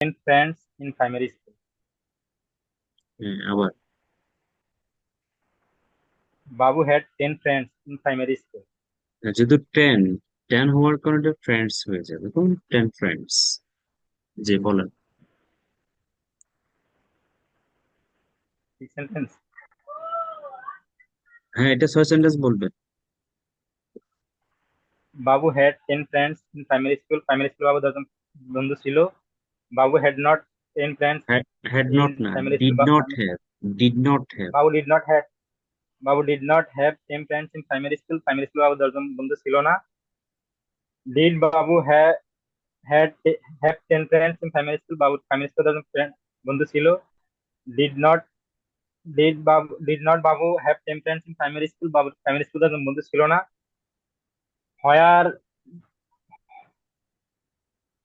10 friends in primary school. আবার Babu had 10 friends in primary school. যেহেতু ten, ten হওয়ার কারণে ফ্রেন্ডস হয়ে যাবে, কোন টেন ফ্রেন্ডস, যে বলেন। Six sentence. হ্যাঁ, এটা ছয় সেন্টেন্স বলবেন। Babu had 10 friends in primary school. Primary school বাবু 10 বন্ধু ছিল। Babu had not 10 friends had in not না, primary school. Did not have, did not have. Babu did not have Babu did not have 10 friends in primary school. Primary school বাবু 10 জন বন্ধু ছিল না। Did Babu have 10 friends in primary school? Babu primary school 10 জন বন্ধু ছিল। Did not did not Babu have 10 friends in primary school? Babu primary school 10 জন বন্ধু ছিল না। Where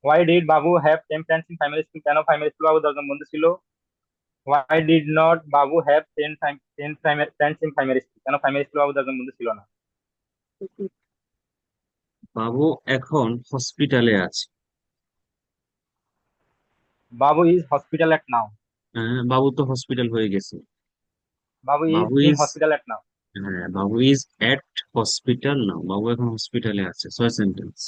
Why did Babu have 10 friends in primary school? কেন primary school বাবু 10 জন বন্ধু ছিল? Why did not Babu have 10 primary friends in primary school? কেন primary school বাবু 10 জন বন্ধু ছিল না? বাবু এখন হসপিটালে আছে। Babu is hospital at now. হ্যাঁ, বাবু তো হসপিটাল হয়ে গেছে। Babu is Babu in is, hospital at now. হ্যাঁ বাবু ইজ এট হসপিটাল নাও, বাবু এখন হসপিটালে আছে, ছয় sentence.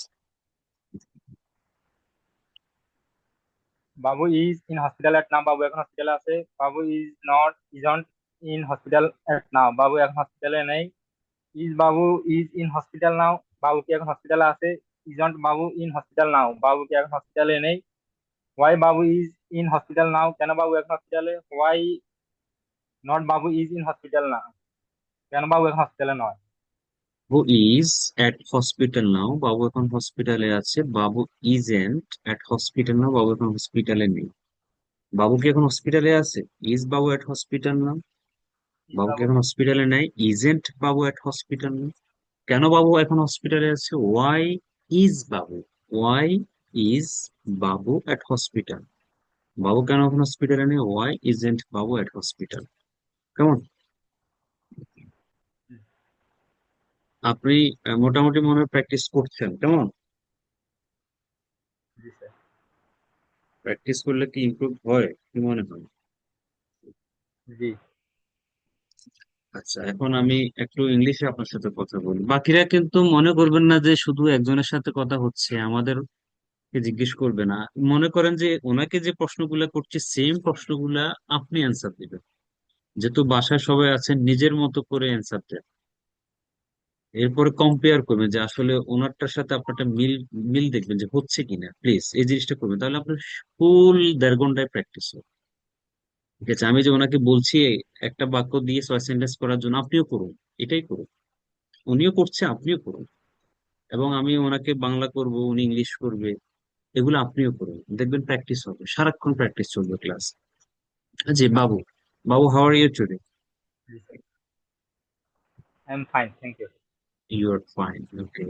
Babu is in hospital at now. বাবু এখন হসপিটালে আছে। বাবু isn't in hospital at now. বাবু এখন হসপিটালে নেই। বাবু is in hospital now? বাবু কি এখন হসপিটালে আছে? বাবু in hospital now? বাবু কি এখন হসপিটালে নেই? Why Babu is in hospital now? কেন বাবু এখন হসপিটালে? Why not Babu is in hospital now? কেন বাবু এখন হসপিটালে নয়? বাবু ইজ এট হসপিটাল নাও, বাবু এখন হসপিটালে আছে। বাবু ইজেন্ট এট হসপিটাল নাও, বাবু এখন হসপিটালে নেই। বাবু কি এখন হসপিটালে আছে? ইজ বাবু এট হসপিটাল নাও, বাবু কি বাবু এখন হসপিটালে নাই? ইজেন্ট বাবু এট হসপিটাল নাও। কেন বাবু এখন হসপিটালে আছে? Y is Babu, Y is Babu at hospital, বাবু কেন এখন হসপিটালে নেই? Y isn't Babu at hospital. কেমন? আপনি মোটামুটি মনে হয় প্র্যাকটিস করছেন, কেমন? জি স্যার। প্র্যাকটিস করলে কি ইমপ্রুভ হয়, কি মনে হয়? জি। আচ্ছা, এখন আমি একটু ইংলিশে আপনার সাথে কথা বলি। বাকিরা কিন্তু মনে করবেন না যে শুধু একজনের সাথে কথা হচ্ছে, আমাদের জিজ্ঞেস করবে না। মনে করেন যে ওনাকে যে প্রশ্নগুলা করছে সেম প্রশ্নগুলা আপনি অ্যান্সার দিবেন, যেহেতু বাসায় সবাই আছেন, নিজের মতো করে অ্যান্সার দেন। এরপরে কম্পেয়ার করবেন যে আসলে ওনারটার সাথে আপনারটা মিল, মিল দেখবেন যে হচ্ছে কিনা। প্লিজ এই জিনিসটা করবেন, তাহলে আপনার ফুল 1.5 ঘন্টায় প্র্যাকটিস হবে। ঠিক আছে, আমি যে ওনাকে বলছি একটা বাক্য দিয়ে 6 সেন্টেন্স করার জন্য, আপনিও করুন, এটাই করুন। উনিও করছে, আপনিও করুন। এবং আমি ওনাকে বাংলা করব, উনি ইংলিশ করবে, এগুলো আপনিও করুন, দেখবেন প্র্যাকটিস হবে, সারাক্ষণ প্র্যাকটিস চলবে ক্লাস। জি বাবু, বাবু হাউ আর ইউ টুডে? জি sir. I am fine, thank you. You are fine, okay.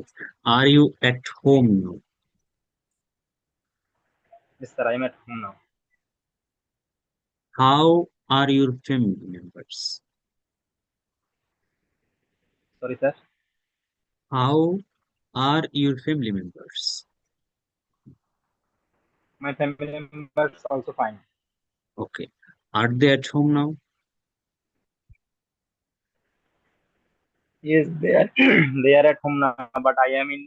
Are you at home now? Yes sir, I am at home now. How are your family members? Sorry sir. How are your family members? My family members also fine. Okay. Are they at home now? Yes, they are they are at home now, but I am in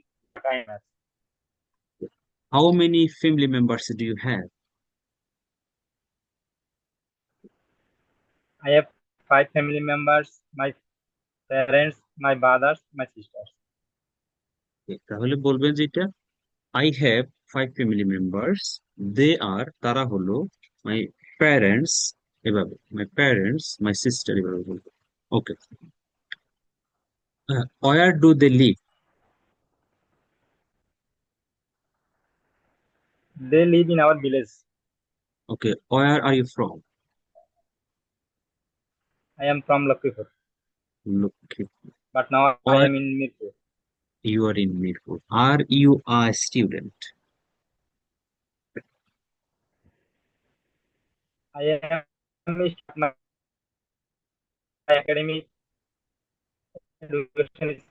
time. How many family members do you have? I have 5 family members, my parents, my brothers, my sisters. Okay, তাহলে বলবেন যেটা, I have 5 family members. They are, তারা হলো, my parents, এভাবে my parents, my sister, এভাবে বলবো। ওকে। Where do they live? They live in our village. Okay. Where are you from? I am from Lakshmipur, Look, but now I where am in Mirpur. you are in Mirpur. Are you a student? I am my academic education is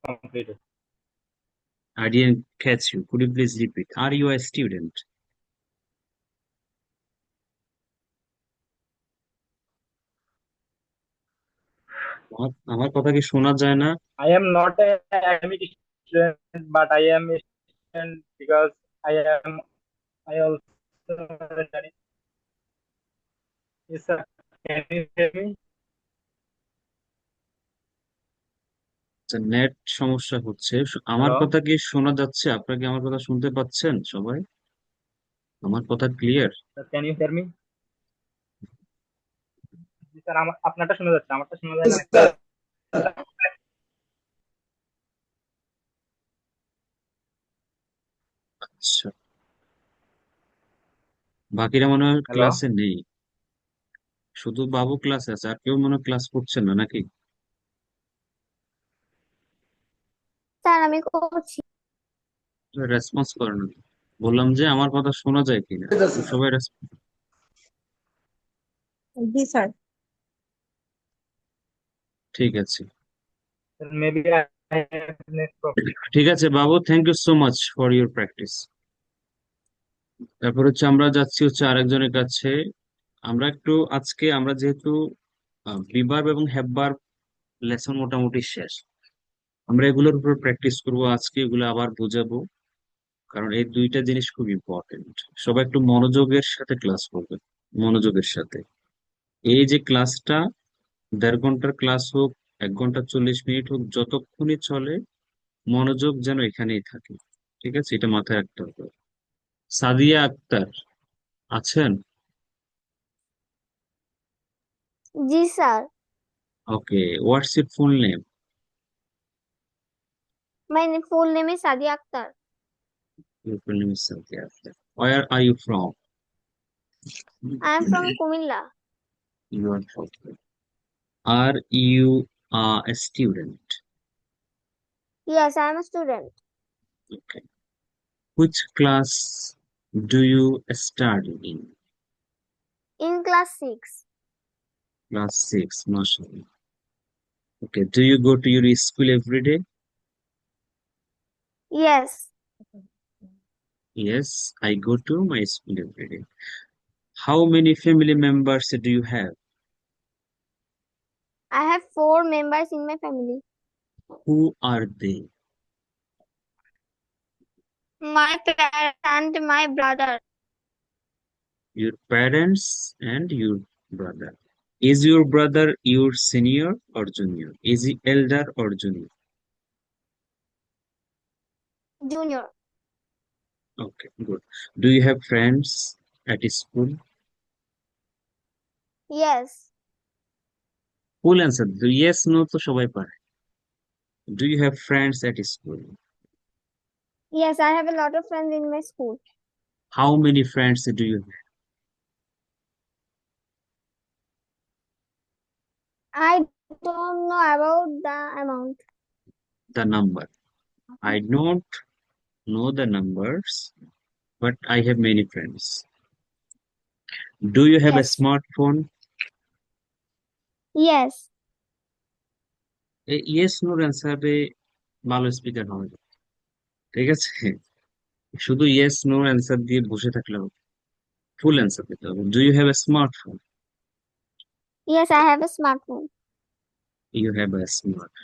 completed. I didn't catch you. Could you please repeat? Are you a student? আমার আমার কথা কি শোনা যায় না? I am not a academic student, but I am a student because I also study. Yes, sir. Can you hear me? Net সমস্যা হচ্ছে। আমার Hello. কথা কি শোনা যাচ্ছে? আপনারা কি আমার কথা শুনতে পাচ্ছেন সবাই? আমার কথা clear? Sir, can you hear me? G sir, আপনারটা শোনা যাচ্ছে, আমারটা শোনা যায় না নাকি? আচ্ছা, বাকিরা মনে হয় হ্যালো। ক্লাসে নেই, শুধু বাবু ক্লাসে আছে, আর কেউ মনে হয় ক্লাস করছেন না নাকি? স্যার আমি করছি। রেসপন্স করেন না। বললাম যে আমার কথা শোনা যায় কিনা, একটু সবাই জি স্যার। ঠিক আছে। Maybe I have net problem. ঠিক আছে বাবু, thank you so much for your practice. তারপর হচ্ছে আমরা যাচ্ছি হচ্ছে আরেকজনের কাছে। আমরা একটু আজকে আমরা যেহেতু বিভার্ব এবং হ্যাবভার্ব লেসন মোটামুটি শেষ, আমরা এগুলোর উপর প্র্যাকটিস করব আজকে, এগুলো আবার বোঝাবো, কারণ এই দুইটা জিনিস খুব ইম্পর্টেন্ট। সবাই একটু মনোযোগের সাথে ক্লাস করবে, মনোযোগের সাথে। এই যে ক্লাসটা 1.5 ঘন্টার ক্লাস হোক, 1 ঘন্টা 40 মিনিট হোক, যতক্ষণই চলে মনোযোগ যেন এখানেই থাকে। ঠিক আছে, এটা মাথায় রাখতে হবে। সাদিয়া আক্তার আছেন? জি sir. Okay, what's your full name? My full name is Sadia Akter. Your full name is Sadia Akhtar. Where are you from? I am from Comilla. You are from. Are you a student? Yes I am student. Okay. Which class do you study in? In class 6। Class 6, mashallah. Okay. Do you go to your school every day? Yes Yes, I go to my school every day. How many family members do you have? I have 4 members in my family. Who are they? My parents and my brother. Your parents and your brother. Is your brother your senior or junior? Is he elder or junior? Junior. Okay, good. Do you have friends at school? Yes Full answer. Yes, no তো সবাই পারে। Do you have friends at school? Yes I have A lot of friends in my school. How many friends do you have? I don't know about the amount. The number. I don't know the numbers, but I have many friends. Do you have a yes smartphone? Yes Yes, no answer ভালো speaker হবে। ঠিক আছে, শুধু yes no answer দিয়ে বসে থাকলে হবে, ফুল answer দিতে হবে। Do you have a smartphone? Yes I have a smartphone. You have a smart.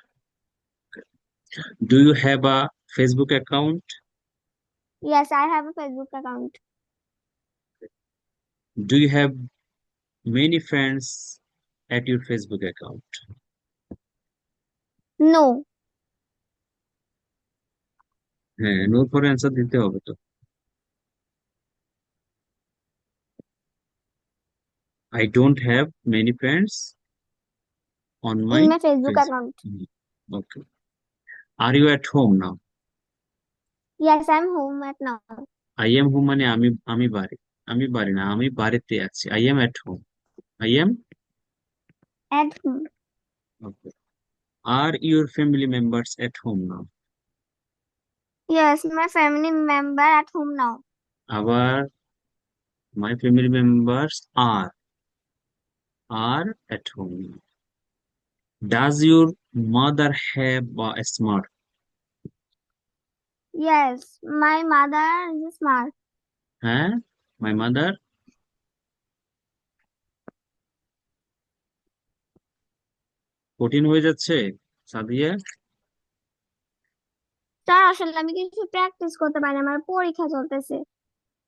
Do you have a Facebook account? Yes I have a Facebook account. Do you have many friends at your Facebook account? No. হ্যাঁ, নোর পরে answer দিতে হবে তো। I don't have many friends on in my my Facebook Facebook. Account. Okay. Are you at home now? Yes I am home at now. I am home মানে আমি বাড়ি। আমি বাড়ি না, আমি বাড়িতে আছি। I am at home. I am. At home. Okay. Are your family members at home now? Yes, my family member at home now. আবার my family members are at home now. Does your mother have a smart? Yes, my mother is smart. হ্যাঁ, my mother. কঠিন হয়ে যাচ্ছে Sadia? Sir আসলে আমি কিছু practice করতে পারি না, আমার পরীক্ষা চলতেছে।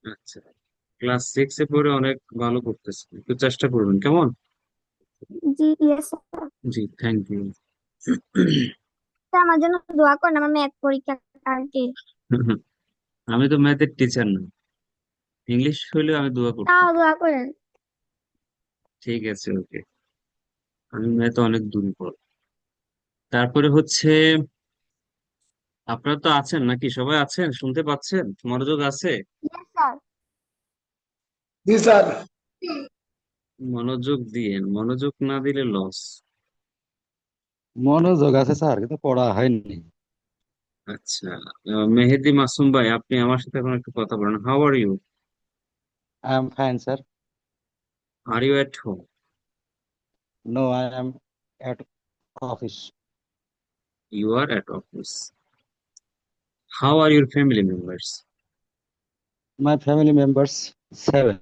আচ্ছা, ক্লাস 6-এ পড়ে অনেক ভালো করতেছেন, একটু চেষ্টা করবেন কেমন? জি ইয়েস স্যার। জি, থ্যাংক ইউ। স্যার আমার জন্য দোয়া করেন, আমার ম্যাথ পরীক্ষা কালকে। আমি তো ম্যাথের টিচার না, ইংলিশ হলেও আমি দোয়া করতাম। তাও দোয়া করেন। ঠিক আছে, ওকে। আমি ম্যাথ অনেক দুর্বল। তারপরে হচ্ছে, আপনারা তো আছেন নাকি, সবাই আছেন, শুনতে পাচ্ছেন, মনোযোগ আছে? Yes sir. জি স্যার। মনোযোগ দিয়েন, মনোযোগ না দিলে লস। মনোযোগ আছে স্যার, কিন্তু পড়া হয়নি। আচ্ছা, মেহেদি মাসুম ভাই, আপনি আমার সাথে এখন একটু কথা বলেন। How are you? I am fine sir. Are you at home? No, I am at office. You are at office. How are your family members? My family members 7।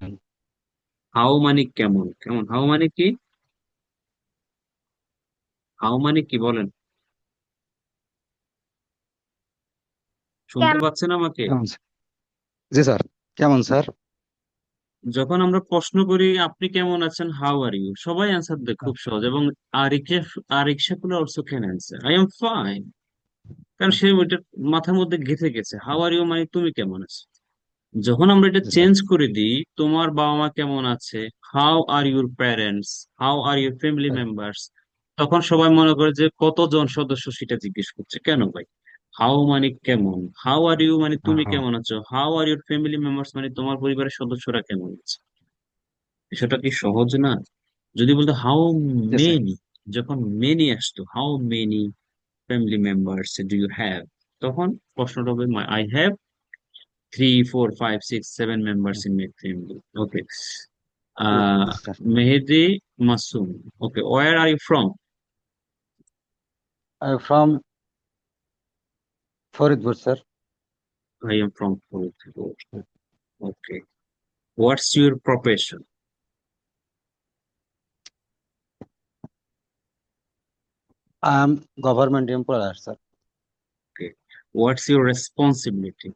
How মানে কেমন, কেমন, হাউ মানে কি, হাউ মানে কি বলেন, শুনতে কেমন? পাচ্ছেন আমাকে? কেমন স্যার? জি স্যার। কেমন স্যার? যখন আমরা প্রশ্ন করি আপনি কেমন আছেন, হাউ আর ইউ, সবাই অ্যান্সার দেয় খুব সহজ। এবং আরিকশা গুলো also can answer I am fine, কারণ সে ওইটা মাথার মধ্যে গেঁথে গেছে। হাউ আর ইউ মানে তুমি কেমন আছো। যখন আমরা এটা জি স্যার। চেঞ্জ করে দিই, তোমার বাবা মা কেমন আছে, how are your parents, how are your family members, তখন সবাই মনে করে যে কতজন সদস্য সেটা জিজ্ঞেস করছে। কেন ভাই, হাউ মানে কেমন, হাউ আর ইউ মানে তুমি হ্যাঁ। কেমন আছো, how are your family members মানে তোমার পরিবারের সদস্যরা কেমন আছে। বিষয়টা কি সহজ না? যদি বলতো হাউ জি স্যার। মেনি, যখন মেনি আসতো, how many family members do you have, তখন প্রশ্নটা হবে I have 3, 4, 5, 6, 7 members in my family. Okay. Uh, G sir. Mehdi Masoom. Okay. Where are you from? I from Faridpur sir. I am from Philippines. Okay. What's your profession? I am government employer sir. Okay. What's your responsibility?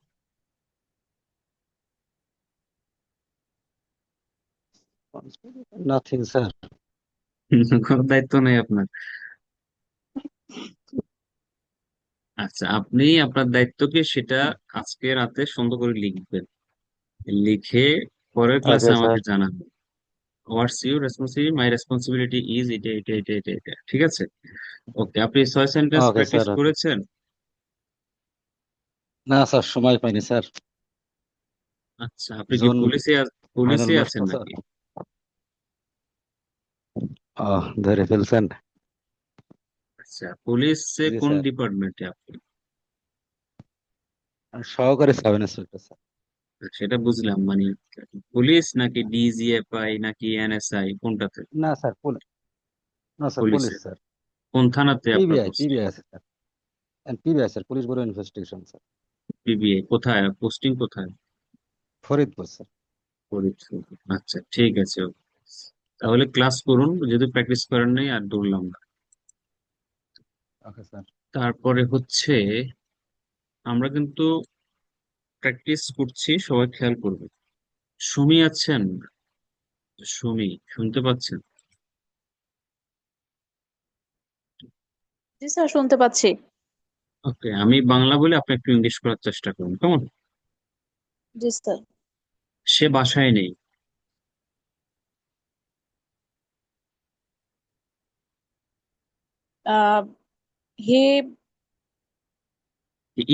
Nothing sir. কোনো দায়িত্ব নেই আপনার। আচ্ছা, আপনি আপনার দায়িত্ব কি সেটা আজকে রাতে সুন্দর করে লিখবেন, লিখে পরের ক্লাসে ওকে স্যার। আমাকে জানাবেন। What's your responsibility, my responsibility is এটা এটা এটা এটা এটা, ঠিক আছে? ওকে, আপনি 6 সেন্টেন্স ওকে প্র্যাকটিস স্যার। ওকে। করেছেন? না স্যার, সময় পাইনি স্যার। আচ্ছা, আপনি কি জুন ফাইনাল পুলিশে মাস আছেন তো স্যার। নাকি? ও, ধরে ফেলছেন। আচ্ছা, পুলিশে জি কোন স্যার। ডিপার্টমেন্টে আপনি? সহকারী সাব ইন্সপেক্টর স্যার। সেটা বুঝলাম, মানে পুলিশ নাকি ডিজিএফআই নাকি এনএসআই, কোনটাতে? না স্যার, পুলিশ। না স্যার, পুলিশ পুলিশে? স্যার। কোন থানাতে আপনার পিবিআই পোস্ট? পিবিআই আছে sir. PBI sir, police bureau investigation sir. PBI কোথায়, পোস্টিং কোথায়? ফরিদপুর স্যার। ফরিদপুর। আচ্ছা, ঠিক আছে। তাহলে ক্লাস করুন, যদি প্র্যাকটিস করেন নাই আর দৌড়লাম না। Okay sir. তারপরে হচ্ছে, আমরা কিন্তু প্র্যাকটিস করছি, সবাই খেয়াল করবে। সুমি আছেন? সুমি, শুনতে পাচ্ছেন? জি স্যার, শুনতে পাচ্ছি। ওকে, আমি বাংলা বলে আপনি একটু ইংলিশ করার চেষ্টা করুন, কেমন? জি স্যার। সে বাসায় নেই। হি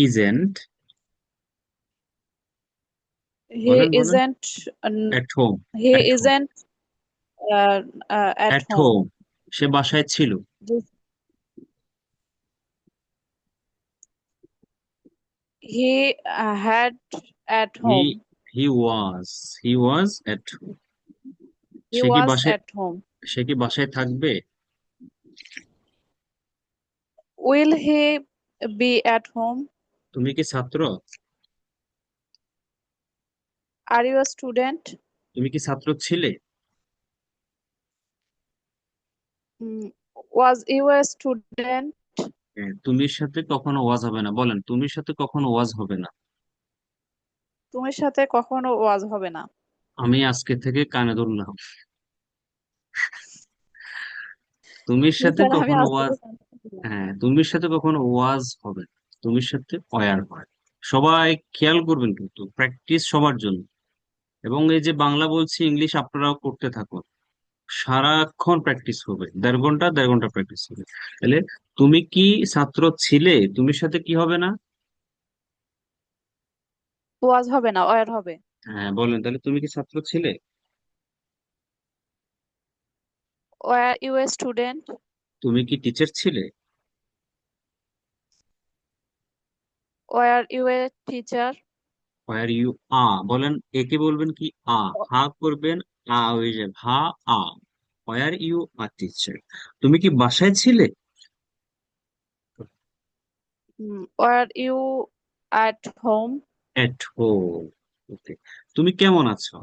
ইজেন্ট, হি বলেন বলেন। Isn't at home, he at home, isn't at at home. Home. সে বাসায় ছিল। He had at he home. He was, he was at home. He সে কি ওয়াজ বাসায়, এট হোম। সে কি বাসায় থাকবে? Will he be at home? তুমি কি ছাত্র? Are you a student? তুমি কি ছাত্র ছিলে? Was you a student? তুমির সাথে কখনো ওয়াজ হবে না, বলেন তুমির সাথে কখনো ওয়াজ হবে না। তোমার সাথে কখনো was হবে না। আমি আজকে থেকে কানে ধরলাম। তুমির জি সাথে স্যার, আমি কখনো আজ ওয়াজ, থেকে জানতে পারলাম। হ্যাঁ তুমির সাথে কখনো ওয়াজ হবে না, তুমির সাথে অয়ার হয়। সবাই খেয়াল করবেন কিন্তু, প্র্যাকটিস সবার জন্য। এবং এই যে বাংলা বলছি, ইংলিশ আপনারাও করতে থাকুন, সারাক্ষণ প্র্যাকটিস হবে, 1.5 ঘন্টা 1.5 ঘন্টা প্র্যাকটিস হবে। তাহলে তুমি কি ছাত্র ছিলে, তুমির সাথে কি হবে না? was হবে না, were হবে। হ্যাঁ বলেন, তাহলে তুমি কি ছাত্র ছিলে? Were you a student? তুমি কি টিচার ছিলে? Were you a teacher? Were you বলেন, একে বলবেন কি হা করবেন, হয়ে যাবে আ। Were you teacher. তুমি কি বাসায় ছিলে? Were you at home? At home. Okay. তুমি কেমন আছো?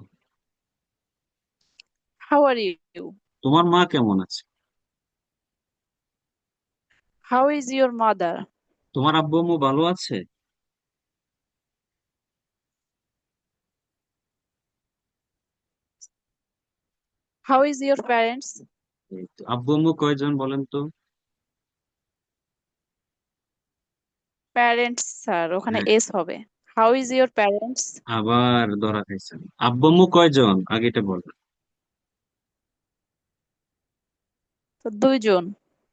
How are you? তোমার মা কেমন আছে? How is your mother? তোমার আব্বু আম্মু ভালো আছে? How is your parents? এই তো, আব্বু আম্মু কয়জন বলেন তো? Parents স্যার, ওখানে হ্যাঁ, এস হবে। How is your parents? আবার ধরা খাইছেন। আব্বু আম্মু কয়জন, আগে এটা বলেন। তো দুইজন।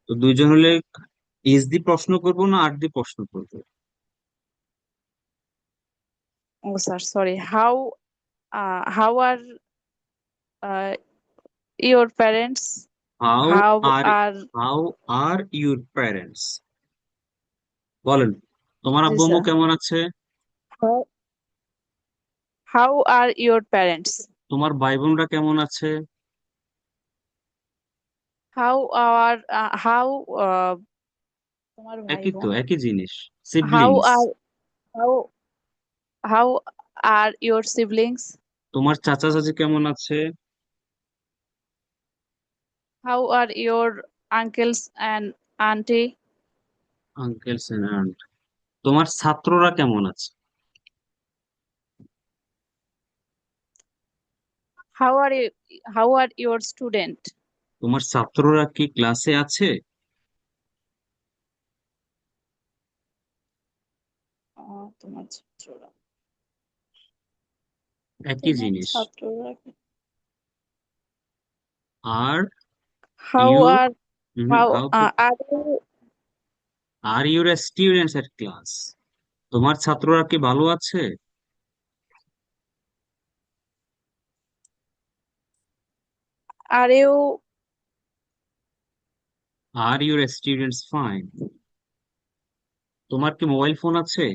তো দুইজন হলে ইজ দি প্রশ্ন করব না আর দি প্রশ্ন করব? ও sir sorry, how are uh, your parents? How How are are how are your parents? বলেন, তোমার জি আব্বু আম্মু স্যার, কেমন আছে? how are your parents? তোমার ভাই বোনরা কেমন আছে? how তোমার ভাই একই তো, বোন। একই জিনিস, how siblings. are how how are your siblings? তোমার চাচা চাচি কেমন আছে? How are your uncles and auntie? Uncles and aunt. তোমার ছাত্ররা কেমন আছে? How are your student? তোমার ছাত্ররা কি ক্লাসে আছে? তোমার ছাত্ররা একই তোমার জিনিস। ছাত্ররা আর how you, are how how to, are you are your students at class? তোমার ছাত্ররা কি ভালো আছে? are you are your students fine? তোমার কি মোবাইল ফোন আছে?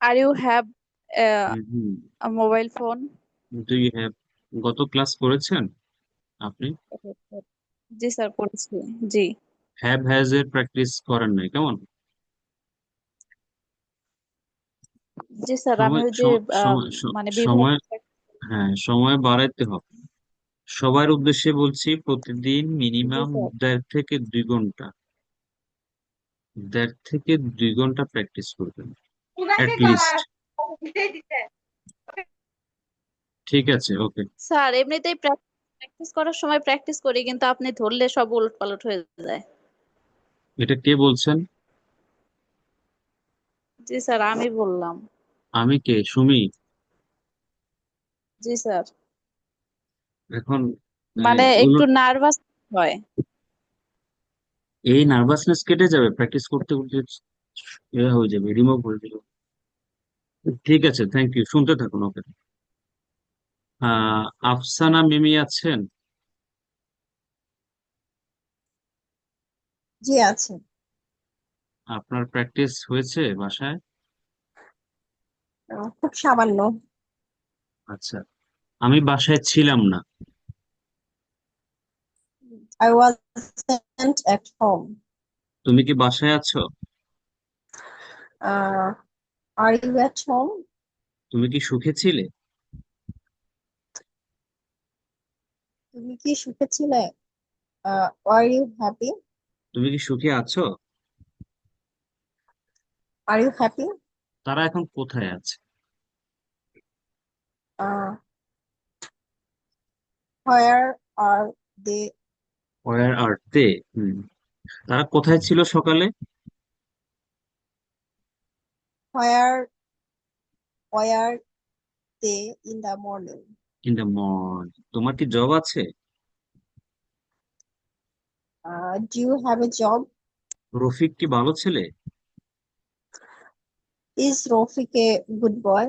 are you have a, হুম। a mobile phone? Do you have, গত ক্লাস করেছেন আপনি? জি স্যার, পড়েছি। জি হ্যাভ হ্যাজ এর প্র্যাকটিস করেন নাই, কেমন? জি স্যার, আমি সময় ওই যে সময় মানে বিভাগ। সময়, হ্যাঁ সময় বাড়াইতে হবে। সবার উদ্দেশ্যে বলছি, প্রতিদিন জি মিনিমাম স্যার। 1.5 থেকে 2 ঘন্টা, 1.5 থেকে 2 ঘন্টা প্র্যাকটিস করবেন অ্যাট লিস্ট। ঠিক আছে, ওকে। স্যার এমনিতেই প্র্যাকটিস করার সময় প্র্যাকটিস করি, কিন্তু আপনি ধরলে সব উলটপালট হয়ে যায়। এটা কে বলছেন? জি স্যার, আমি বললাম। আমি কে, সুমি? জি স্যার, এখন মানে একটু উলট, নার্ভাস হয়। এই নার্ভাসনেস কেটে যাবে প্র্যাকটিস করতে করতে, হয়ে যাবে, রিমুভ হয়ে যাবে। ঠিক আছে, থ্যাংক ইউ, শুনতে থাকুন, ওকে। আফসানা মিমি আছেন? জি আছে। আপনার প্র্যাকটিস হয়েছে বাসায়? খুব সামান্য। আচ্ছা, আমি বাসায় ছিলাম না। I wasn't at home. তুমি কি বাসায় আছো? Are you at home? তুমি কি সুখে ছিলে? তুমি কি সুখে ছিলে? Are you happy? তুমি কি সুখী আছো? Are you happy? তারা এখন কোথায় আছে? Uh, where are they? Where are they? তারা কোথায় ছিল সকালে? Where were they in the morning? In the morning. তোমার কি জব আছে? Do you have a job? Rafiq কি ভালো ছেলে? Is Rofik a good boy?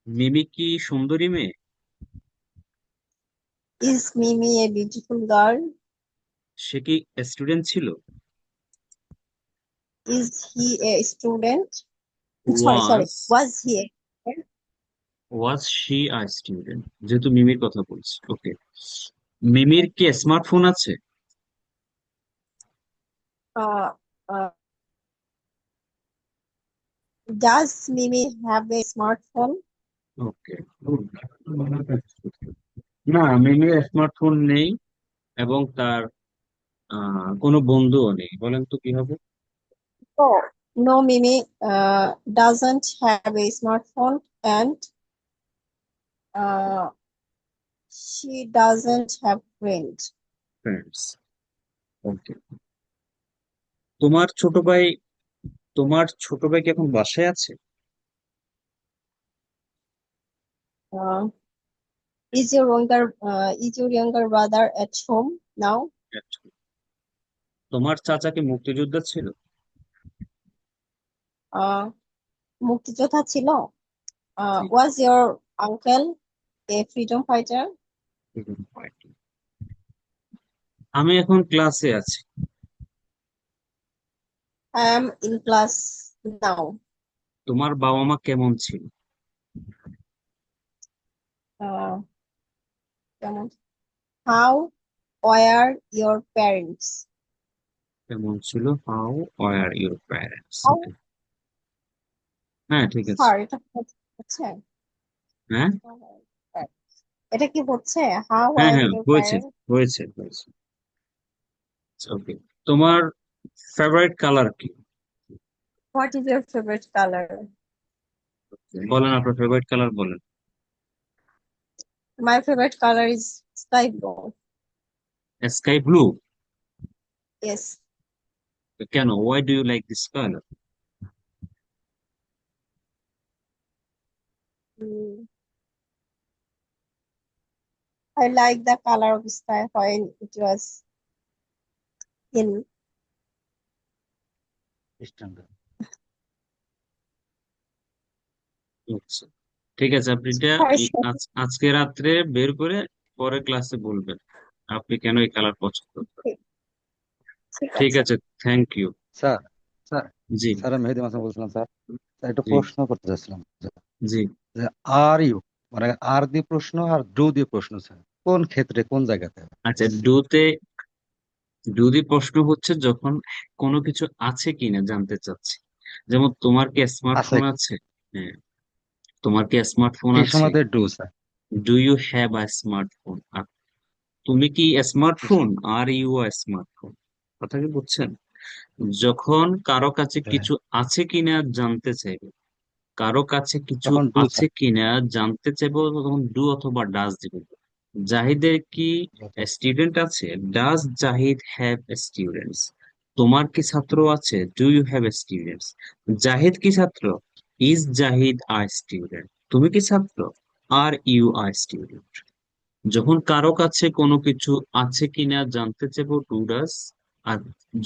মিমি কি সুন্দরী মেয়ে? Is Mimi a beautiful girl? সে কি স্টুডেন্ট ছিল? Is he a student? Sorry. Was Was he a student? Was she a student? যেহেতু মিমির কথা বলছি, ওকে। মিমির কি স্মার্টফোন আছে? Uh, uh, does Mimi have a smartphone? ওকে, না, মিমির স্মার্টফোন নেই এবং তার কোনো বন্ধুও নেই। বলেন তো কি হবে? No, no, Mimi doesn't have a smartphone and uh, she doesn't have friends. Friends. Okay. তোমার ছোট ভাই তোমার ছোট ভাই কি এখন বাসায় আছে? Uh, is your younger brother at home now? তোমার চাচা কি মুক্তিযোদ্ধা ছিল? মুক্তিযোদ্ধা ছিল? জি। Was your uncle a freedom fighter? আমি এখন ক্লাসে আছি। I am in class now. তোমার বাবা মা কেমন ছিল? Uh, কেমন? How were your parents? কেমন ছিল? How were your parents? How হ্যাঁ, ঠিক আছে। স্যার এটা হচ্ছে? হ্যাঁ, এটা কি হচ্ছে? How হ্যাঁ, were হ্যাঁ, your হয়েছে, parents? হয়েছে, হয়েছে। ওকে। তোমার ফেভারিট কালার কি? What is your favorite color? বলেন, আপনার ফেভারিট কালার বলেন। My favorite color is sky blue. Sky blue? Yes. কেন? Why do you like this colour? Mm, I like the color of sky when it was in. Standard. আচ্ছা, ঠিক আছে। আপনি এটা আজকে রাত্রে বের করে পরে ক্লাসে বলবেন আপনি কেন এই কালার পছন্দ করেন। ঠিক ঠিক আছে। আছে, থ্যাংক ইউ। স্যার স্যার জি, স্যার আমি মেহেদী হাসান বলছিলাম স্যার। স্যার, একটা জি, প্রশ্ন করতে চাচ্ছিলাম জি। যে আর ইউ মানে আর দিয়ে প্রশ্ন আর ডু দিয়ে প্রশ্ন স্যার, কোন ক্ষেত্রে কোন জায়গাতে? আচ্ছা, ডুতে প্রশ্ন হচ্ছে যখন কোনো কিছু আছে কিনা জানতে চাচ্ছি। যেমন তোমার কি আছে স্মার্টফোন আছে? হ্যাঁ, তোমার কি স্মার্টফোন এই আছে? সময় do sir. Do you have a smartphone? তুমি কি smartphone? Are you a smartphone? কথা কি বুঝছেন? যখন কারো কাছে কিছু আছে কিনা জানতে চাইবে, কারো কাছে কিছু তখন ডু আছে স্যার। কিনা জানতে চাইবো, তখন ডু অথবা ডাজ দিবে। জাহিদের কি স্টুডেন্ট আছে? Does Zahid have students? তোমার কি ছাত্র আছে? Do you have students? Zahid কি ছাত্র? Is Zahid a student? তুমি কি ছাত্র? Are you a student? যখন কারো কাছে কোনো কিছু আছে কিনা জানতে চাইবো টু ডাজ। আর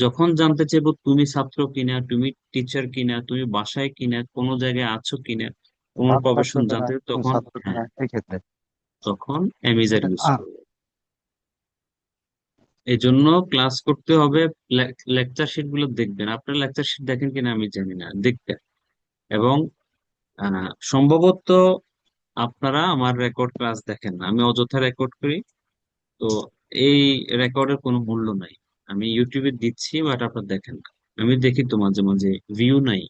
যখন জানতে চাইবো তুমি ছাত্র কিনা, তুমি টিচার কিনা, তুমি বাসায় কিনা, কোনো জায়গায় আছো কিনা, কোনো ছাত্র প্রফেশন কিনা, জানতে, তুমি তখন ছাত্র কিনা, হ্যাঁ, এই ক্ষেত্রে তখন অ্যামিজার এটা ইউজ করবো। এই জন্য ক্লাস করতে হবে। লেকচার শিট গুলো দেখবেন। আপনার লেকচার শিট দেখেন কিনা আমি জানি না, দেখবেন। এবং সম্ভবত আপনারা আমার রেকর্ড ক্লাস দেখেন না, আমি অযথা রেকর্ড করি। তো এই রেকর্ডের কোনো মূল্য নাই। আমি ইউটিউবে দিচ্ছি, বাট আপনারা দেখেন না। আমি দেখি তো মাঝে মাঝে ভিউ নাই,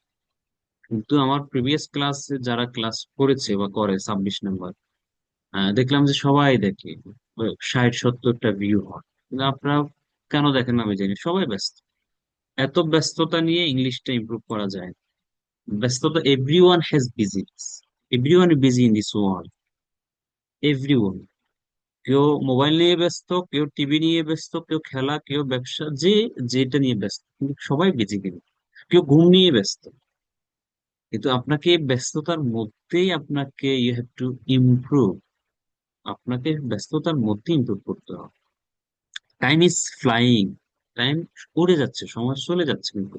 কিন্তু আমার প্রিভিয়াস ক্লাসে যারা ক্লাস করেছে বা করে 26 নাম্বার, দেখলাম যে সবাই দেখে। 60-70টা ভিউ হয়, কিন্তু আপনারা কেন দেখেন না আমি জানি, সবাই ব্যস্ত। এত ব্যস্ততা নিয়ে ইংলিশটা ইমপ্রুভ করা যায় না। ব্যস্ততা, everyone has business, everyone busy in this world, everyone. কেউ মোবাইল নিয়ে ব্যস্ত, কেউ টিভি নিয়ে ব্যস্ত, কেউ খেলা, কেউ ব্যবসা, যে যেটা নিয়ে ব্যস্ত, কিন্তু সবাই বিজি। কিন্তু কেউ ঘুম নিয়ে ব্যস্ত। কিন্তু আপনাকে এই ব্যস্ততার মধ্যেই আপনাকে ইউ হ্যাভ টু ইমপ্রুভ, আপনাকে ব্যস্ততার মধ্যে ইমপ্রুভ করতে হবে। টাইম ইজ ফ্লাইং, টাইম উড়ে যাচ্ছে, সময় চলে যাচ্ছে, কিন্তু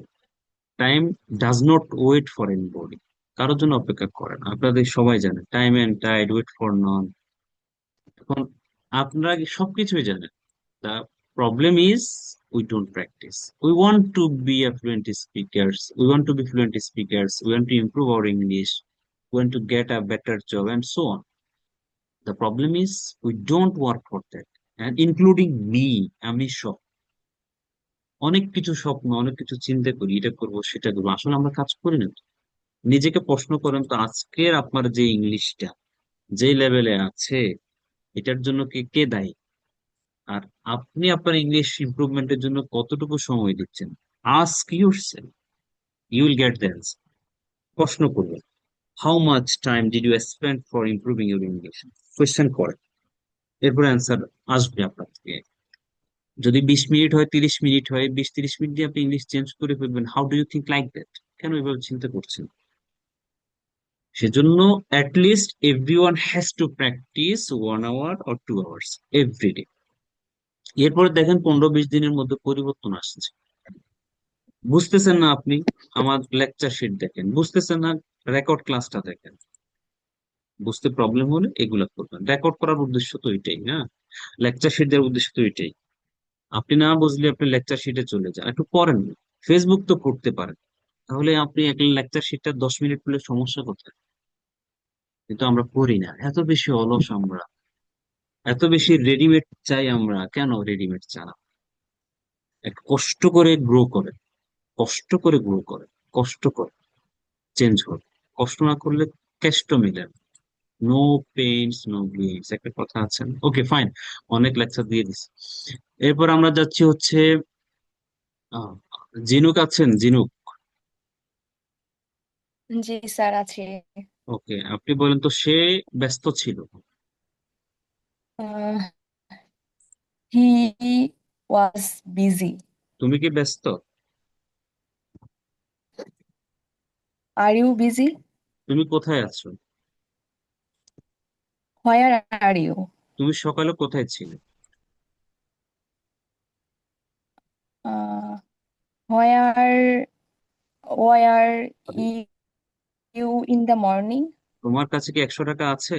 time does not wait for anybody, কারোর জন্য অপেক্ষা করে না। আপনাদের সবাই জানেন time and tide wait for none. এখন আপনারা কি সবকিছুই জানেন, the problem is we don't practice. We want to be a fluent speakers. We want to be fluent speakers. We want to improve our English. We want to get a better job and so on. The problem is we don't work for that. And including me, আমি সব অনেক কিছু স্বপ্ন, অনেক কিছু চিন্তা করি, এটা করবো সেটা করবো, আসলে আমরা কাজ করি না তো। নিজেকে প্রশ্ন করেন তো, আজকের আপনার যে ইংলিশটা যে লেভেলে আছে, এটার জন্য কে কে দায়ী? আর আপনি আপনার ইংলিশ ইমপ্রুভমেন্টের জন্য কতটুকু সময় দিচ্ছেন? Ask yourself, you will get the answer. প্রশ্ন করবেন, how much time did you spend for improving your English? Question করেন, এরপর অ্যান্সার আসবে আপনার থেকে। যদি 20 মিনিট হয়, 30 মিনিট হয়, 20-30 মিনিট দিয়ে আপনি ইংলিশ চেঞ্জ করে ফেলবেন, how do you think like that? কেন এভাবে চিন্তা করছেন? সেজন্য at least everyone has to practice 1 hour or 2 hours every day. এরপরে দেখেন 15-20 দিনের মধ্যে পরিবর্তন আসছে। বুঝতেছেন না আপনি, আমার লেকচার শিট দেখেন। বুঝতেছেন না, রেকর্ড ক্লাসটা দেখেন। বুঝতে প্রবলেম হলে এগুলা করবেন। রেকর্ড করার উদ্দেশ্য তো এটাই না, লেকচার শিট দেওয়ার উদ্দেশ্য তো এটাই। আপনি না বুঝলে আপনি লেকচার শিটে চলে যান, একটু পড়েন না। ফেসবুক তো পড়তে পারেন, তাহলে আপনি এক লেকচার শিটটা 10 মিনিট পড়লে সমস্যা কোথায়? কিন্তু আমরা পড়ি না, এত বেশি অলস আমরা, এত বেশি রেডিমেড চাই আমরা। কেন রেডিমেড চান? এক কষ্ট করে গ্রো করে, কষ্ট করে গ্রো করে, কষ্ট করে চেঞ্জ হবে। কষ্ট না করলে কেষ্ট মিলে না। নো পেইনস নো গেইনস, একটা কথা আছে। ওকে ফাইন, অনেক লেকচার দিয়ে দিছি। এরপর আমরা যাচ্ছি হচ্ছে আহ, জিনুক আছেন, জিনুক? জি স্যার আছে। ওকে, আপনি বলেন তো, সে ব্যস্ত ছিল। He was busy. তুমি কি ব্যস্ত? Are you busy? তুমি কোথায় আছো? Where are you? তুমি সকালে কোথায় ছিলে? Where where you in the morning? তোমার কাছে কি 100 টাকা আছে?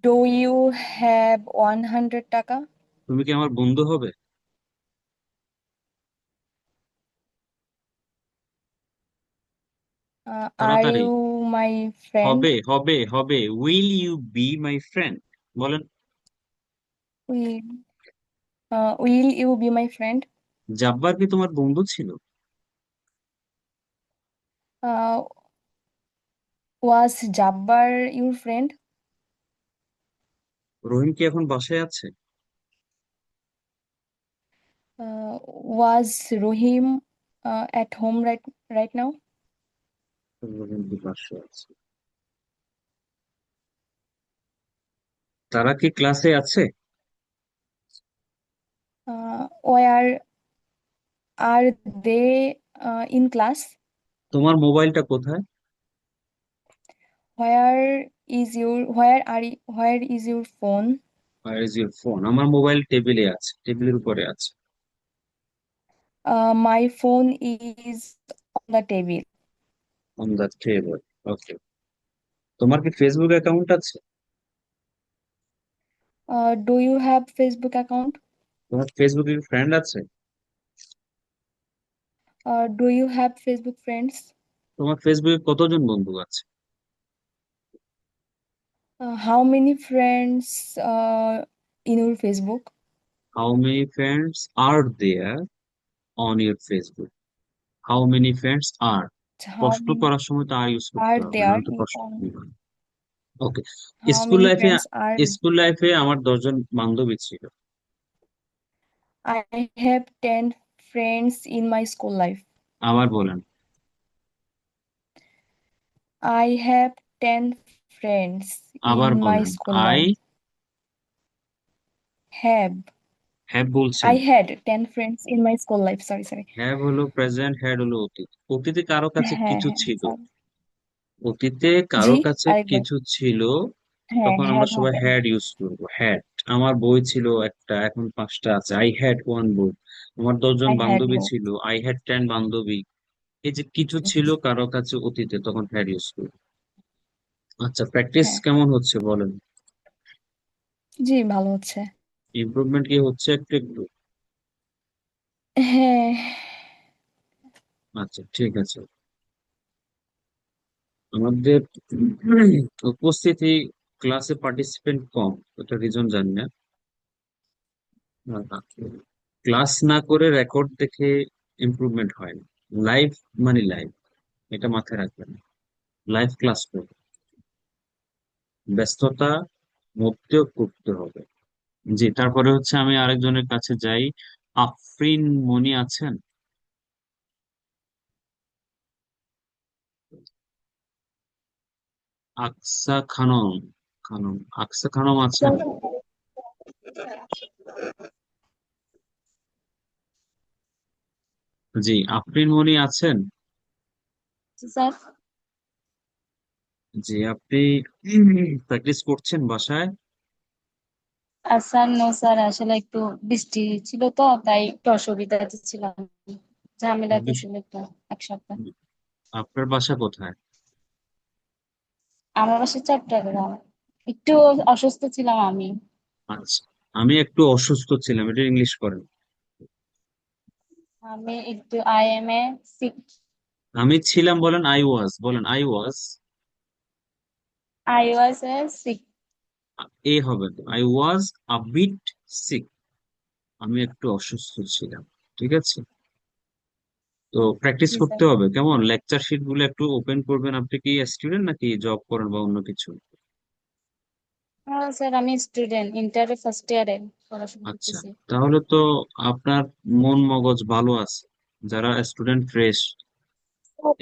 ডু ইউ হ্যাভ 100 টাকা? তুমি কি আমার বন্ধু হবে? আর তাড়াতাড়ি। You my friend? হবে হবে হবে, will you be my friend? বলেন। Will you be my friend? Jabbar কি তোমার বন্ধু ছিল? ওয়াজ জাব্বার ইউর ফ্রেন্ড? রহিম কি এখন বাসায় আছে? ওয়াজ রহিম at home right now? রহিম কি বাসায় আছে? তারা কি ক্লাসে আছে? Where are they in class? তোমার মোবাইলটা কোথায়? Where is your phone? Where is your phone? আমার মোবাইল টেবিলে আছে, টেবিলের উপরে আছে। My phone is on the table. On the table. Okay. তোমার কি ফেসবুক অ্যাকাউন্ট আছে? Do you have Facebook account? তোমার ফেসবুকে ফ্রেন্ড আছে? Do you have Facebook friends? তোমার ফেসবুকে কতজন বন্ধু আছে? How many friends in your Facebook? How many friends are there on your Facebook? How many friends are, How প্রশ্ন many করার সময় তো আর ইউজ করতে are হবে, there নাহলে তো in প্রশ্ন all? হবে। ওকে। How স্কুল many লাইফে friends are স্কুল লাইফে আমার 10 জন বান্ধবী ছিল। I have 10 friends in my school life. আবার বলেন। I have 10 friends আবার in my বলেন। school I life. Have. Have বলছেন। I had 10 friends in my school life. Sorry. Have হলো প্রেজেন্ট, হ্যাড হলো অতীত। অতীতে কারো কাছে হ্যাঁ কিছু হ্যাঁ ছিল, sorry. অতীতে জি কারো কাছে আরেকবার। কিছু ছিল, হ্যাঁ তখন আমরা হ্যাড সবাই হবে। হ্যাড ইউজ করবো। হ্যাড। আমার বই ছিল একটা, এখন 5টা আছে। আই হ্যাড 1 বুক। আমার 10 জন I had বান্ধবী ছিল। books. আই হ্যাড 10 বান্ধবী। এই যে কিছু ছিল কারো কাছে অতীতে, তখন হ্যাড ইউজ করবো। আচ্ছা, প্র্যাকটিস হ্যাঁ কেমন হচ্ছে বলেন? জি ভালো হচ্ছে। ইমপ্রুভমেন্ট কি হচ্ছে একটু একটু? হ্যাঁ আচ্ছা, ঠিক আছে। আমাদের উপস্থিতি ক্লাসে পার্টিসিপেন্ট কম, এটা রিজন জানি না। ক্লাস না করে রেকর্ড দেখে ইমপ্রুভমেন্ট হয় না। লাইভ মানে লাইভ, এটা মাথায় রাখবেন। লাইভ ক্লাস করবে, ব্যস্ততা মধ্যেও করতে হবে। জি, তারপরে হচ্ছে আমি আরেকজনের কাছে যাই। আফরিন মনি আছেন? আকসা খানম, আকসা খানম আছেন? জি, আফরিন মনি আছেন? স্যার জি, আপনি প্র্যাকটিস করছেন বাসায়? স্যার নো স্যার, আসলে একটু বৃষ্টি ছিল তো তাই একটু অসুবিধাতে ছিলাম, ঝামেলাতে বিশ- ছিল একটু এক সপ্তাহ। আপনার বাসা কোথায়? আমার বাসা চট্টগ্রাম, একটু অসুস্থ ছিলাম আমি। আচ্ছা, আমি একটু অসুস্থ ছিলাম, এটা ইংলিশ করেন। আমি একটু আই এম এ সিক। আমি ছিলাম বলেন, আই ওয়াজ বলেন, I was. I was a sick. এ হবে তো, I was a bit sick. আমি একটু অসুস্থ ছিলাম, ঠিক আছে? তো প্র্যাকটিস জি স্যার। করতে হবে কেমন, লেকচার শিট গুলো একটু ওপেন করবেন। আপনি কি স্টুডেন্ট নাকি জব করেন বা অন্য কিছু? হ্যাঁ স্যার, আমি স্টুডেন্ট, ইন্টারে ফার্স্ট ইয়ারে পড়াশোনা আচ্ছা, করতেছি। তাহলে তো আপনার মন মগজ ভালো আছে। যারা স্টুডেন্ট ফ্রেশ,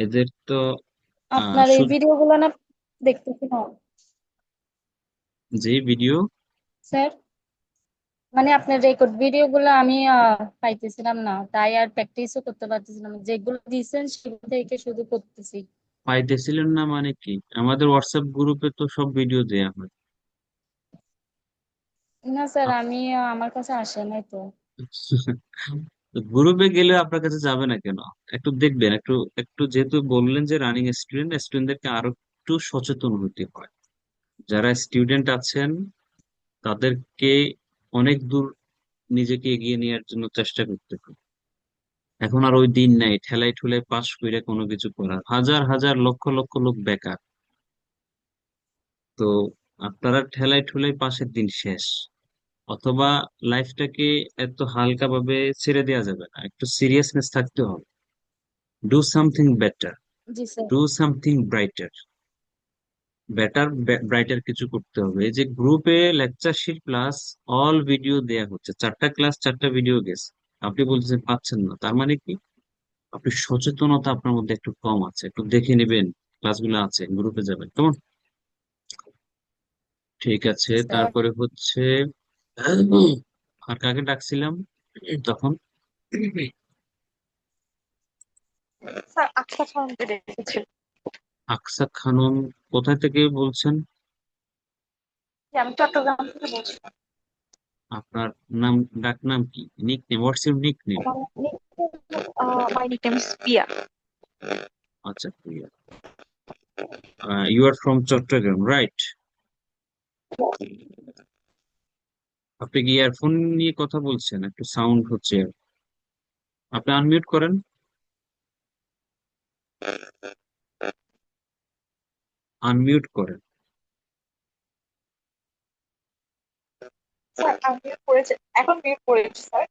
এদের তো আপনার এই ভিডিও গুলো না দেখতেছি না যে ভিডিও। স্যার, মানে আপনার রেকর্ড ভিডিও গুলো আমি পাইতেছিলাম না, তাই আর প্র্যাকটিসও করতে পারতেছিলাম না। যেগুলো দিয়েছেন সেগুলো থেকে শুধু করতেছি। পাইতেছিলেন না মানে কি? আমাদের হোয়াটসঅ্যাপ গ্রুপে তো সব ভিডিও দেয়া হয়। না স্যার, আমি আমার কাছে আসে নাই তো। গ্রুপে গেলে আপনার কাছে যাবে না কেন? একটু দেখবেন, একটু একটু যেহেতু বললেন যে রানিং স্টুডেন্ট, স্টুডেন্টদেরকে আরো একটু সচেতন হতে হয়। যারা স্টুডেন্ট আছেন তাদেরকে অনেক দূর নিজেকে এগিয়ে নেওয়ার জন্য চেষ্টা করতে হবে। এখন আর ওই দিন নাই ঠেলাই ঠুলাই পাশ করে কোনো কিছু করার। হাজার হাজার লক্ষ লক্ষ লোক বেকার। তো আপনারা ঠেলাই ঠুলাই পাশের দিন শেষ। অথবা লাইফটাকে এত হালকা ভাবে ছেড়ে দেওয়া যাবে না, একটু সিরিয়াসনেস থাকতে হবে। ডু সামথিং বেটার, জি sir. Do something brighter. Better brighter কিছু করতে হবে। এই যে গ্রুপে lecture sheet plus all video দেয়া হচ্ছে, 4টা ক্লাস 4টা ভিডিও গেছে, আপনি বলতেছেন পাচ্ছেন না, তার মানে কি? আপনি সচেতনতা আপনার মধ্যে একটু কম আছে, একটু দেখে নেবেন ক্লাসগুলো আছে, গ্রুপে যাবেন কেমন? ঠিক আছে, স্যার তারপরে হচ্ছে আর কাকে ডাকছিলাম তখন? স্যার আকসা খানকে দেখেছি। আকসা খানম। কোথায় থেকে বলছেন? আমি চট্টগ্রাম থেকে বলছি। আপনার নাম, ডাক নাম কি, nick name? What's your nick name? My nickname is Pia. আচ্ছা, you are from Chattogram, right? আপনি কি ইয়ারফোন নিয়ে কথা বলছেন? একটু সাউন্ড হচ্ছে। আপনি আনমিউট করেন। আনমিউট করেন। স্যার আনমিউট করেছে, এখন মিউট করেছি স্যার।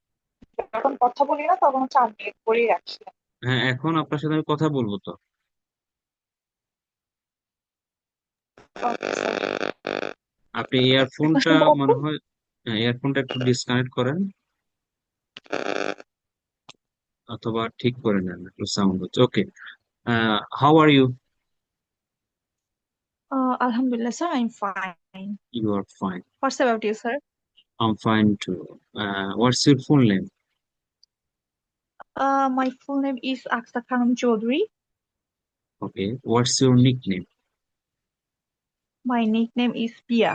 যখন কথা বলি না তখন হচ্ছে আনমিউট করেই রাখি। হ্যাঁ, এখন আপনার সাথে আমি কথা বলবো তো। Okay, sir. আপনি ইয়ারফোনটা মনে হয় ইয়ারফোনটা একটু ডিসকানেক্ট করেন অথবা ঠিক করে নেন, একটু সাউন্ড হচ্ছে। Okay, how are you? Alhamdulillah, sir, I'm fine. You are fine. What's about you, sir? I am fine too. What's your full name? My full name is Aksa Khanum Chaudhary. Okay, what's your nickname? My nickname is Pia.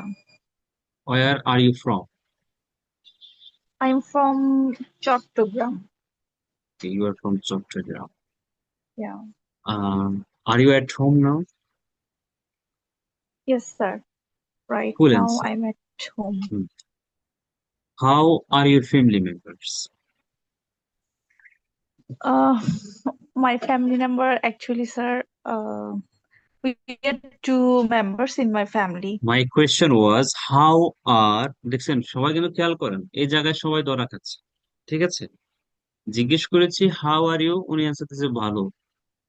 Where are you from? I'm from Chattogram. You are from Chattogram. Yeah. Are you at home now? Yes, sir. Right full now answer. I'm at home. How are your family members? Uh, my family member actually, sir, we get two members in my family. My question was how are, দেখছেন সবাই কিন্তু খেয়াল করেন, এই জায়গায় সবাই ধরা খাচ্ছে, ঠিক আছে? জিজ্ঞেস করেছি হাউ আর ইউ, উনি অ্যান্সার দিয়েছে ভালো।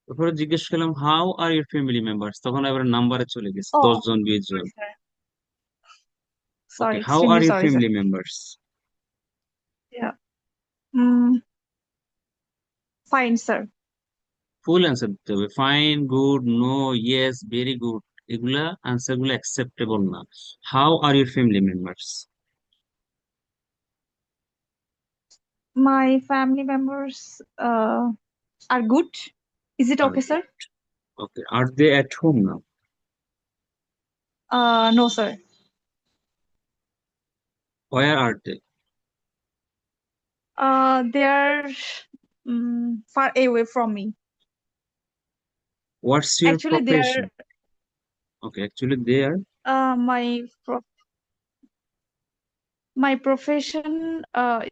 তারপরে জিজ্ঞেস করলাম how are your family members, তখন এবার নাম্বারে চলে গেছে, Oh, 10 জন 20 জন। sorry, sir. Okay, Sorry, how are extremely your sorry, sir. Family members? Yeah. Mm, fine, sir. Full answer দিতে হবে। Fine, good, no, yes, very good, এগুলা আনসার গুলো অ্যাকসেপ্টেবল না। How are your family members? My family members are good. Is it okay, sir? Okay, are they at home now? No, sir. Where are they? They are far away from me. What's your Actually, they profession? Okay, actually they are are my profession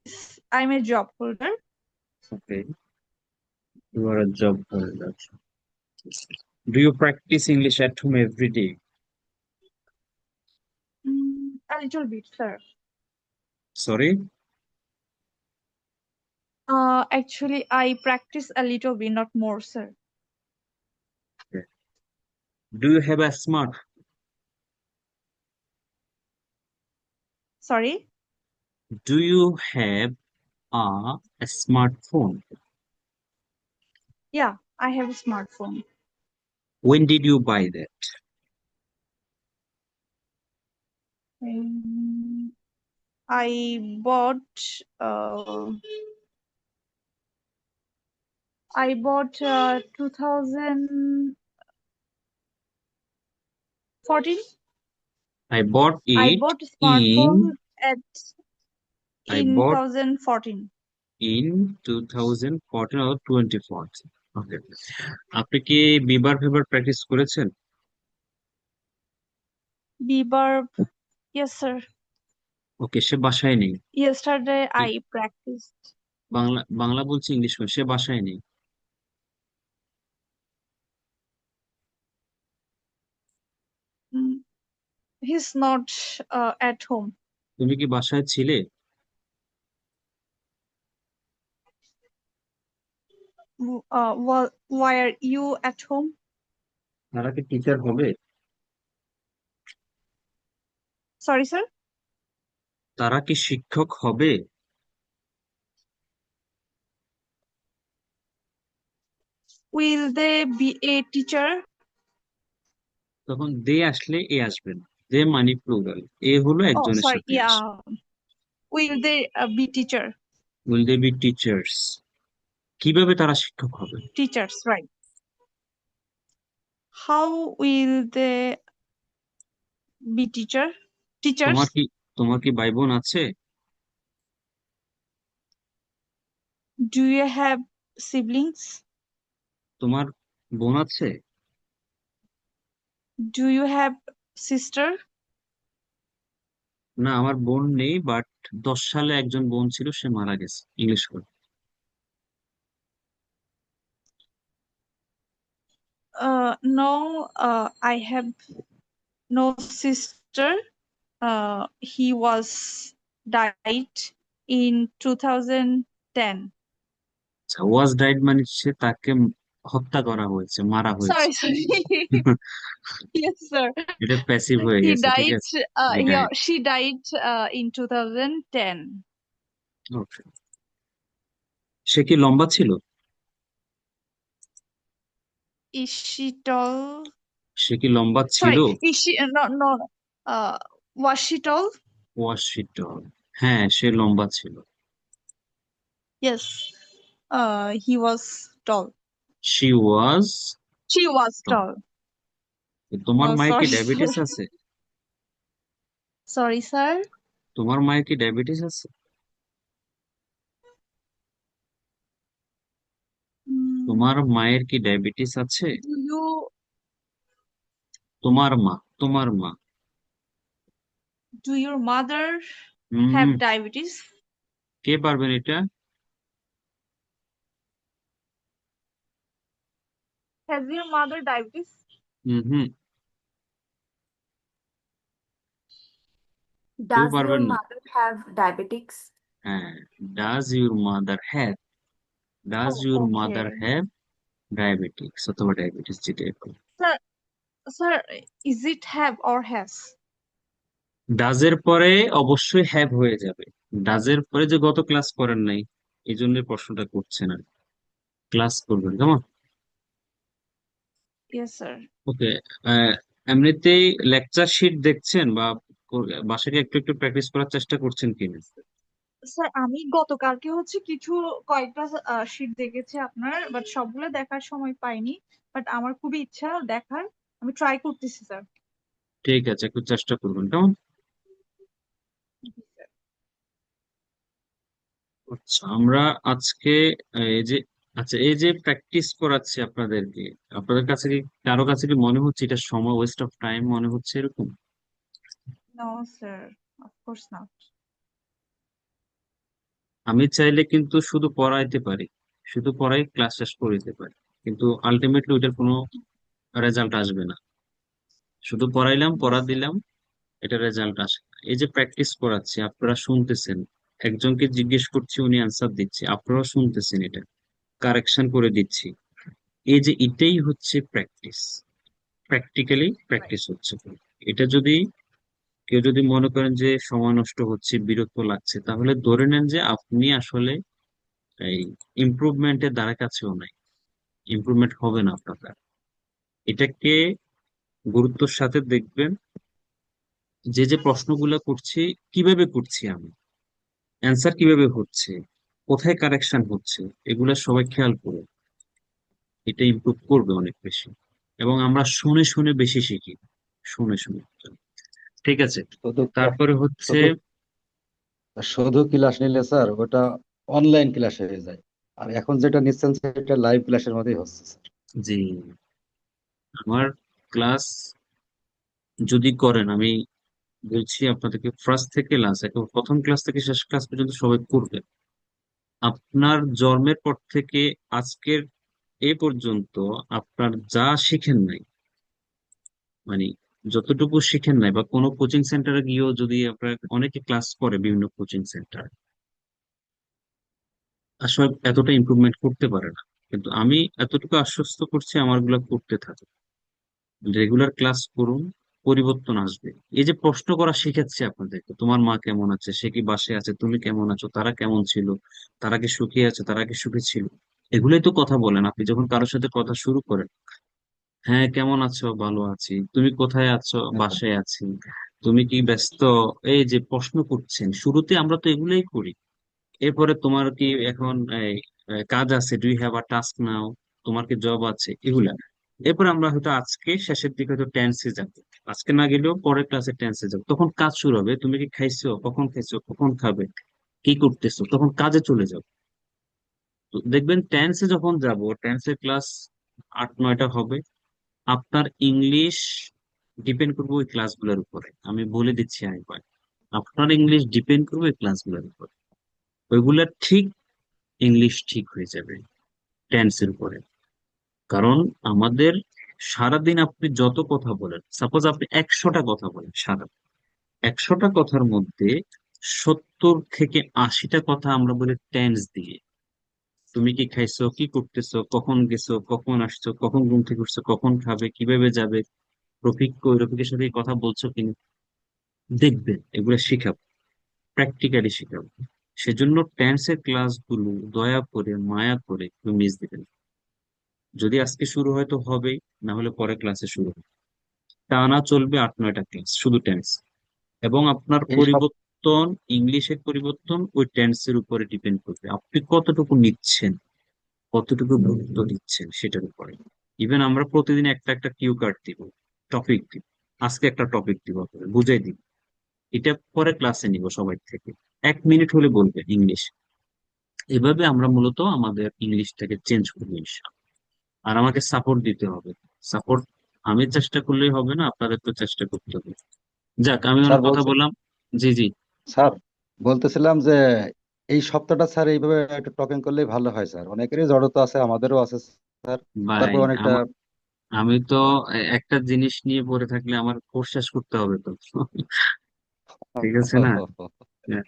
is I'm a job holder. Okay, you are a job holder. Do you practice English at home every day? A little bit, sir. Sorry? Actually, I practice a little bit, not more, sir. Do you have a smart? Sorry. Do you have a smartphone? Yeah, I have a smartphone. When did you buy that? I bought uh, 2014. I bought I it bought a smartphone I in bought 2014. in 2014 or 2014. Okay. আপনি কি Bieber favour practice করেছেন? Bverb, yes, sir. ওকে, সে বাসায় নেই। Yesterday I practiced. Bangla বলছি, English বলছি, সে বাসায় নেই। He's not at home. তুমি কি বাসায় ছিলে? Why are you at home? তারা কি টিচার হবে? Sorry, sir. তারা কি শিক্ষক হবে? Will they be a teacher? তখন দে আসলে এ আসবেন, দে মানে প্লুরাল, এ হলো Oh, একজনের sorry. সাথে আসে। Yeah. Will they be teacher? Will they be teachers? কিভাবে তারা শিক্ষক হবে? Teachers, right. How will they be teachers? তোমার কি ভাই বোন আছে? Do you have siblings? তোমার বোন আছে? Do you have sister? না, আমার বোন নেই, বাট 10 সালে একজন বোন ছিল, সে মারা গেছে। ইংলিশ করে। No, I have no sister. He was died in 2010. Was died মানে সে তাকে হত্যা করা হয়েছে, মারা হয়েছে। Sorry, sorry. Yes, sir. এটা প্যাসিভ হয়ে He গেছে, ঠিক died, আছে? He died. she died in 2010. Okay. সে কি লম্বা ছিল? Is she tall? সে কি লম্বা ছিল? Sorry, is she, no, was she tall? Was she tall? হ্যাঁ, সে লম্বা ছিল। Yes, he was tall. She was She was tall. tall. তোমার Oh, মায়ের কি sorry, ডায়াবেটিস sir. আছে? Sorry, sir. তোমার মায়ের কি ডায়াবেটিস আছে? তোমার মায়ের কি ডায়াবেটিস আছে? Do you তোমার মা do your mother hmm have diabetes? কে পারবেন এটা? Has your mother diabetes? হুম কেউ Does your পারবেন না। mother have diabetics? হ্যাঁ, does your mother have Oh, okay. diabetics অথবা ডায়াবেটিস যেটাই বলে। Sir, is it have or has? Does এর পরে অবশ্যই হ্যাভ হয়ে যাবে। ডাজ এর পরে যে গত ক্লাস করেন নাই, এই জন্য প্রশ্নটা করছেন আর ক্লাস করবেন, কেমন? Yes, sir. ওকে। এমনিতেই লেকচার শিট দেখছেন বা বাসাকে একটু একটু প্র্যাকটিস করার চেষ্টা করছেন কিনা? স্যার আমি গতকালকে হচ্ছে কয়েকটা শীট দেখেছি আপনার, বাট সবগুলো দেখার সময় পাইনি, বাট আমার খুবই ইচ্ছা দেখার, আমি ট্রাই করতেছি স্যার। ঠিক আছে, একটু চেষ্টা করবেন, কেমন? আচ্ছা, আমরা আজকে এই যে প্র্যাকটিস করাচ্ছি আপনাদেরকে, আপনাদের কাছে কি কারো কাছে কি মনে হচ্ছে এটা সময় ওয়েস্ট অফ টাইম মনে হচ্ছে এরকম? No sir, of course not. আমি চাইলে কিন্তু শুধু পড়াইতে পারি, শুধু পড়াই ক্লাস শেষ করে দিতে পারি, কিন্তু আলটিমেটলি ওইটার কোনো রেজাল্ট আসবে না। শুধু পড়াইলাম, পড়া দিলাম, এটা রেজাল্ট আসে না। এই যে প্র্যাকটিস করাচ্ছি, আপনারা শুনতেছেন, একজনকে জিজ্ঞেস করছি, উনি অ্যান্সার দিচ্ছে, আপনারাও শুনতেছেন, এটা কারেকশন করে দিচ্ছি। এই যে এটাই হচ্ছে প্র্যাকটিস, প্র্যাকটিক্যালি প্র্যাকটিস হচ্ছে। এটা যদি কেউ যদি মনে করেন যে সময় নষ্ট হচ্ছে, বিরক্ত লাগছে, তাহলে ধরে নেন যে আপনি আসলে এই ইমপ্রুভমেন্টের দ্বারা কাছেও নাই, ইমপ্রুভমেন্ট হবে না আপনার দ্বারা। এটাকে গুরুত্বের সাথে দেখবেন, যে যে প্রশ্নগুলো করছি কিভাবে করছি আমি, অ্যান্সার কিভাবে হচ্ছে, কোথায় কারেকশন হচ্ছে, এগুলা সবাই খেয়াল করুন। এটা ইমপ্রুভ করবে অনেক বেশি। এবং আমরা শুনে শুনে বেশি শিখি, শুনে শুনে। ঠিক আছে, শুধু তারপরে হচ্ছে শুধু শুধু ক্লাস নিলে স্যার ওটা অনলাইন ক্লাস হয়ে যায়, আর এখন যেটা নিচ্ছেন সেটা লাইভ ক্লাসের মধ্যেই হচ্ছে স্যার। জি, আমার ক্লাস যদি করেন, আমি বলছি আপনাদেরকে ফার্স্ট থেকে লাস্ট, একদম প্রথম ক্লাস থেকে শেষ ক্লাস পর্যন্ত সবাই করবে। আপনার জন্মের পর থেকে আজকের এ পর্যন্ত আপনার যা শিখেন নাই, মানে যতটুকু শিখেন নাই, বা কোনো কোচিং সেন্টারে গিয়েও যদি আপনার অনেকে ক্লাস করে বিভিন্ন কোচিং সেন্টার, আসলে এতটা ইমপ্রুভমেন্ট করতে পারে না। কিন্তু আমি এতটুকু আশ্বস্ত করছি, আমারগুলো করতে থাকে, রেগুলার ক্লাস করুন, পরিবর্তন আসবে। এই যে প্রশ্ন করা শিখাচ্ছে আপনাদেরকে, তোমার মা কেমন আছে, সে কি বাসায় আছে, তুমি কেমন আছো, তারা কেমন ছিল, তারা কি সুখী আছে, তারা কি সুখী ছিল, এগুলোই তো কথা বলেন আপনি যখন কারোর সাথে কথা শুরু করেন। হ্যাঁ, কেমন আছো, ভালো আছি, তুমি কোথায় আছো, বাসায় আছি, তুমি কি ব্যস্ত, এই যে প্রশ্ন করছেন শুরুতে, আমরা তো এগুলোই করি। এরপরে তোমার কি এখন এই কাজ আছে, do you have a task now, তোমার কি জব আছে, এগুলা। এরপর আমরা হয়তো আজকে শেষের দিকে হয়তো টেন্সে যাবো, আজকে না গেলেও পরের ক্লাসে টেন্সে যাবো, তখন কাজ শুরু হবে, তুমি কি খাইছো, কখন খাইছো, কখন খাবে, কি করতেছো, তখন কাজে চলে যাবো। তো দেখবেন টেন্সে যখন যাব, টেন্সের ক্লাস 8-9টা হবে। আপনার ইংলিশ ডিপেন্ড করবে ওই ক্লাসগুলোর উপরে, আমি বলে দিচ্ছি আরেকবার, আপনার ইংলিশ ডিপেন্ড করবে ওই ক্লাসগুলোর উপরে। ওইগুলা ঠিক, ইংলিশ ঠিক হয়ে যাবে টেন্সের উপরে। কারণ আমাদের সারাদিন আপনি যত কথা বলেন, সাপোজ আপনি 100টা কথা বলেন, 100টা কথার মধ্যে 70 থেকে 80টা কথা আমরা বলি টেন্স দিয়ে, তুমি কি খাইছো, কি করতেছো, কখন গেছো, কখন আসছো, কখন ঘুম থেকে উঠছো, কখন খাবে, কিভাবে যাবে, রফিক কই, রফিকের সাথে কি কথা বলছো কিনা, দেখবেন এগুলো শিখাবো, প্র্যাকটিক্যালি শিখাবো। সেজন্য টেন্সের ক্লাসগুলো দয়া করে মায়া করে একটু মিস দিবেন। যদি আজকে শুরু হয় তো হবেই, না হলে পরে ক্লাসে শুরু হবে। টানা চলবে 8-9টা ক্লাস শুধু টেন্স, এবং আপনার এই সব পরিবর্তন, ইংলিশের পরিবর্তন ওই টেন্সের উপরে ডিপেন্ড করবে, আপনি কতটুকু নিচ্ছেন, কতটুকু গুরুত্ব দিচ্ছেন সেটার উপরে। ইভেন আমরা প্রতিদিন একটা একটা কিউ কার্ড দিব, টপিক দিব, আজকে একটা টপিক দিব, আপনাদের বুঝাই দিব, এটা পরে ক্লাসে নিব সবাই থেকে। 1 মিনিট হলে বলবে ইংলিশ। এভাবে আমরা মূলত আমাদের ইংলিশটাকে চেঞ্জ করবো ইনশাআল্লাহ। আর আমাকে সাপোর্ট দিতে হবে। সাপোর্ট আমি চেষ্টা করলেই হবে না, আপনাদের তো চেষ্টা করতে হবে। যাক, আমি স্যার অনেক কথা বলছে, বললাম। জি জি। স্যার বলতেছিলাম যে এই সপ্তাহটা স্যার এইভাবে একটু টকিং করলেই ভালো হয় স্যার, অনেকেরই জড়তা আছে, আমাদেরও আছে স্যার। ভাই তারপর অনেকটা আমি তো একটা জিনিস নিয়ে পড়ে থাকলে আমার কোর্স শেষ করতে হবে তো। ঠিক আছে না? হ্যাঁ,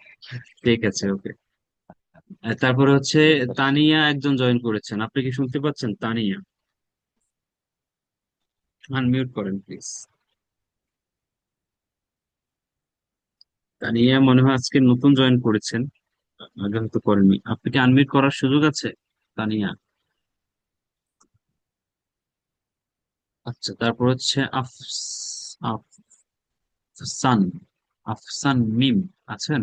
ঠিক আছে, ওকে। তারপরে হচ্ছে তানিয়া একজন জয়েন করেছেন, আপনি কি শুনতে পাচ্ছেন? তানিয়া, আনমিউট করেন প্লিজ। তানিয়া মনে হয় আজকে নতুন জয়েন করেছেন, আগে হয়তো করেননি। আপনি কি আনমিউট করার সুযোগ আছে, তানিয়া? আচ্ছা, তারপর হচ্ছে আফসান, আফসান মিম আছেন?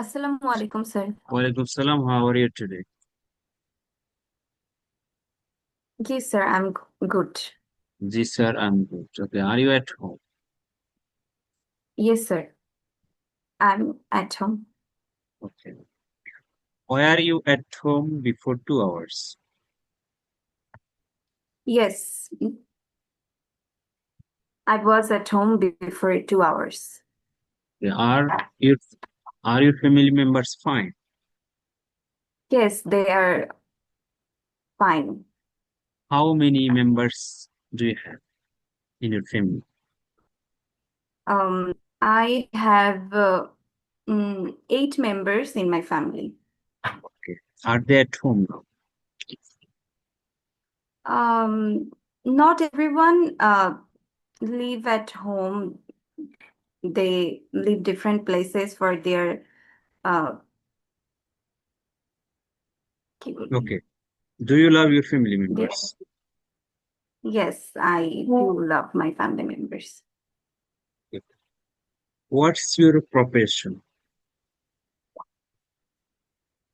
Assalamu alaikum, sir. ওয়ালাইকুম সালাম, how are you today? Yes, sir, I'm good. জি sir, I am good. Okay, are you at home? Yes, sir, I'm at home. Okay, were you at home before 2 hours? Yes, I was at home before 2 hours. Your are your family members fine? Yes, they are fine. How many members do you have in your family? I have 8 members in my family. Okay. Are they at home now? Not everyone live at home. They live different places for their uh, কি বলবো? Okay. Do you love your family Their- members? Yes, I do love my family members. What's your profession?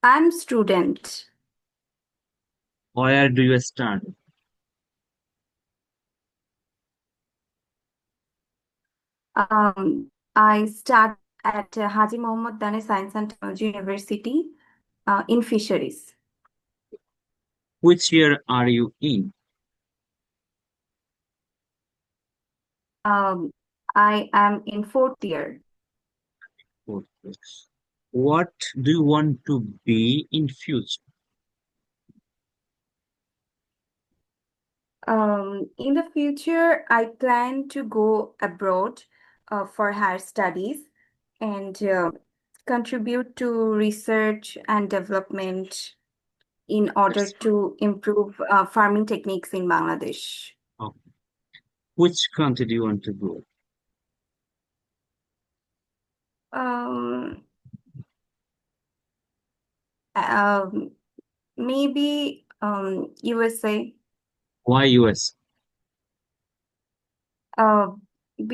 I'm student. Where do you study? I start at Haji Mohammad Dane Science and Technology University in Fisheries. Which year are you in? I am in 4th year. Okay. What do you want to be in future? In the future, I plan to go abroad for higher studies and contribute to research and development in order That's to improve farming techniques in Bangladesh. okay. Which country do you want to go? Um, Maybe USA. Why US?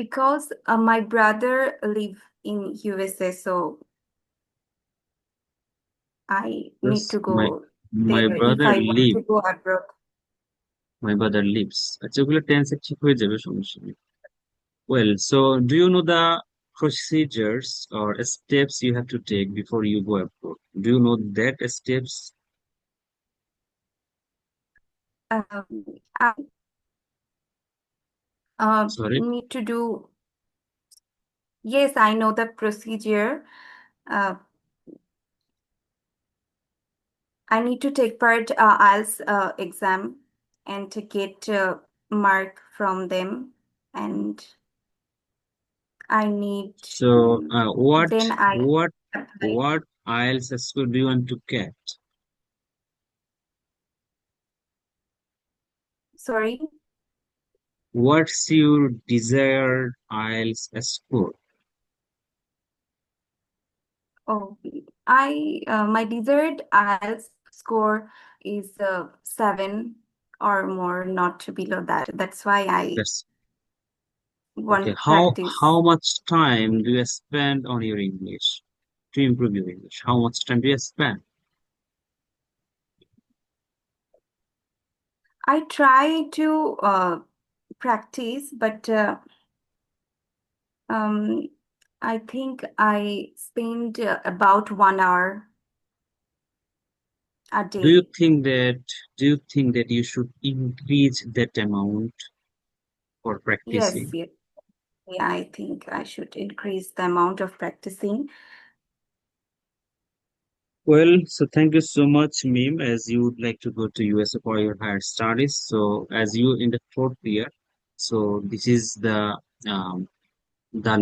Because my brother live in USA, so I need Yes, to go my there if brother I want to live. go abroad. My brother lives. আচ্ছা, ওগুলো টেন্সে ঠিক হয়ে যাবে, সমস্যা নেই। Well, so do you know the procedures or steps you have to take before you go abroad? Do you know that steps? I Sorry. need to do. Yes, I know the procedure. Uh, I need to take part IELTS exam and to get mark from them, and I need, So, then I what apply. IELTS score do you want to get? Sorry. What's your desired IELTS score? Oh, my desired IELTS score is 7 or more, not below that. That's why I That's want okay. to practice. How much time do you spend on your English to improve your English? How much time do you spend? I try to practice, but um, I think I spend about 1 hour a Do you day. think that you should increase that amount for Yes, practicing? yes. Yeah, I think I should increase the amount of practicing. Well, so thank you so much, Mim, as you would like to go to USA for your higher studies. So as you in the fourth year, so this is the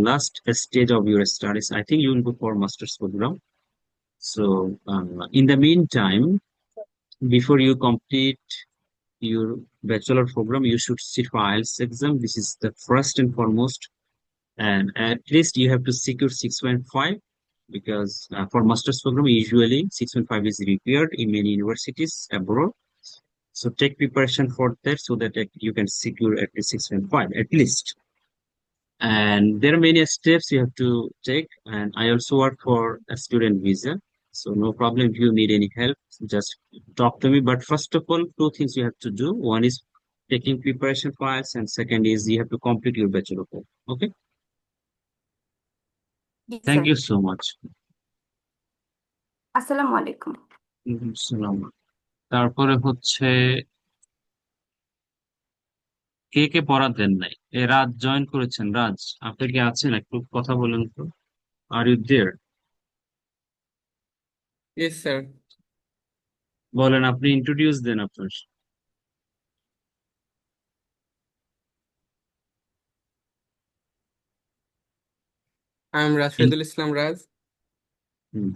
last stage of your studies. I think you will go for master's program. So in the meantime, before you complete your bachelor program, you should sit for IELTS exam. This is the first and foremost, and at least you have to secure 6.5 because for master's program usually 6.5 is required in many universities abroad. So take preparation for that so that you can secure at least 6.5 at least. And there are many steps you have to take. And I also work for a student visa, so no problem. If you need any help, just talk to me. But first of all, two things you have to do. One is taking preparation files, and second is you have to complete your bachelor program. Okay. Yes, Thank sir. you so much. Assalamu alaikum. সালাম। তারপরে হচ্ছে কে কে পড়া দেন নাই? রাজ join করেছেন। রাজ, আপনি কি আছেন? একটু কথা বলেন তো। Are you there? Yes, sir. বলেন, আপনি ইন্ট্রোডিউস দেন আপনার। I'm Rashidul Islam Raj. Hmm,